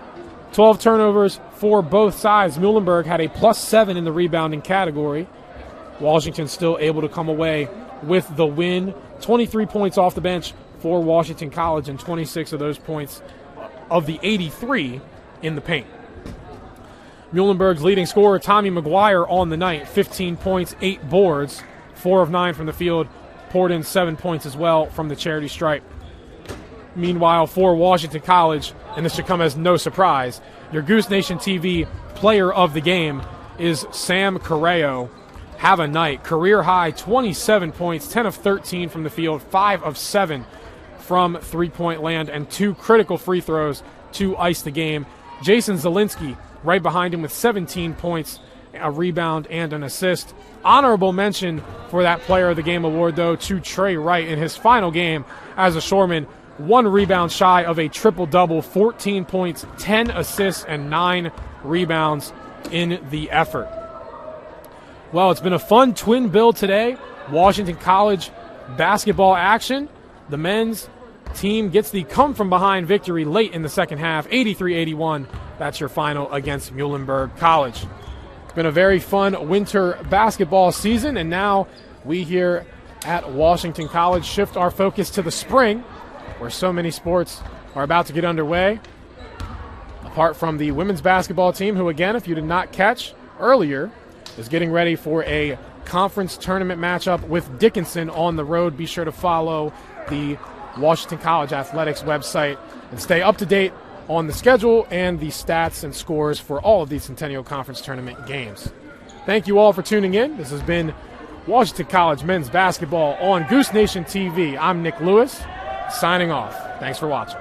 12 turnovers for both sides. Muhlenberg had a +7 in the rebounding category. Washington still able to come away with the win. 23 points off the bench for Washington College, and 26 of those points of the 83 in the paint. Muhlenberg's leading scorer, Tommy McGuire, on the night, 15 points, 8 boards, 4 of 9 from the field, poured in 7 points as well from the charity stripe. Meanwhile, for Washington College, and this should come as no surprise, your Goose Nation TV player of the game is Sam Corrao. Have a night. Career high 27 points, 10 of 13 from the field, 5 of 7 from three-point land, and 2 critical free throws to ice the game. Jason Zielinski right behind him with 17 points, a rebound, and an assist. Honorable mention for that Player of the Game award, though, to Trey Wright in his final game as a Shoreman. 1 rebound shy of a triple-double, 14 points, 10 assists, and 9 rebounds in the effort. Well, it's been a fun twin bill today. Washington College basketball action. The men's team gets the come-from-behind victory late in the second half, 83-81. That's your final against Muhlenberg College. It's been a very fun winter basketball season, and now we here at Washington College shift our focus to the spring, where so many sports are about to get underway. Apart from the women's basketball team, who, again, if you did not catch earlier, is getting ready for a conference tournament matchup with Dickinson on the road. Be sure to follow the Washington College Athletics website and stay up to date on the schedule and the stats and scores for all of these Centennial Conference Tournament games. Thank you all for tuning in. This has been Washington College men's basketball on Goose Nation TV. I'm Nick Lewis, signing off. Thanks for watching.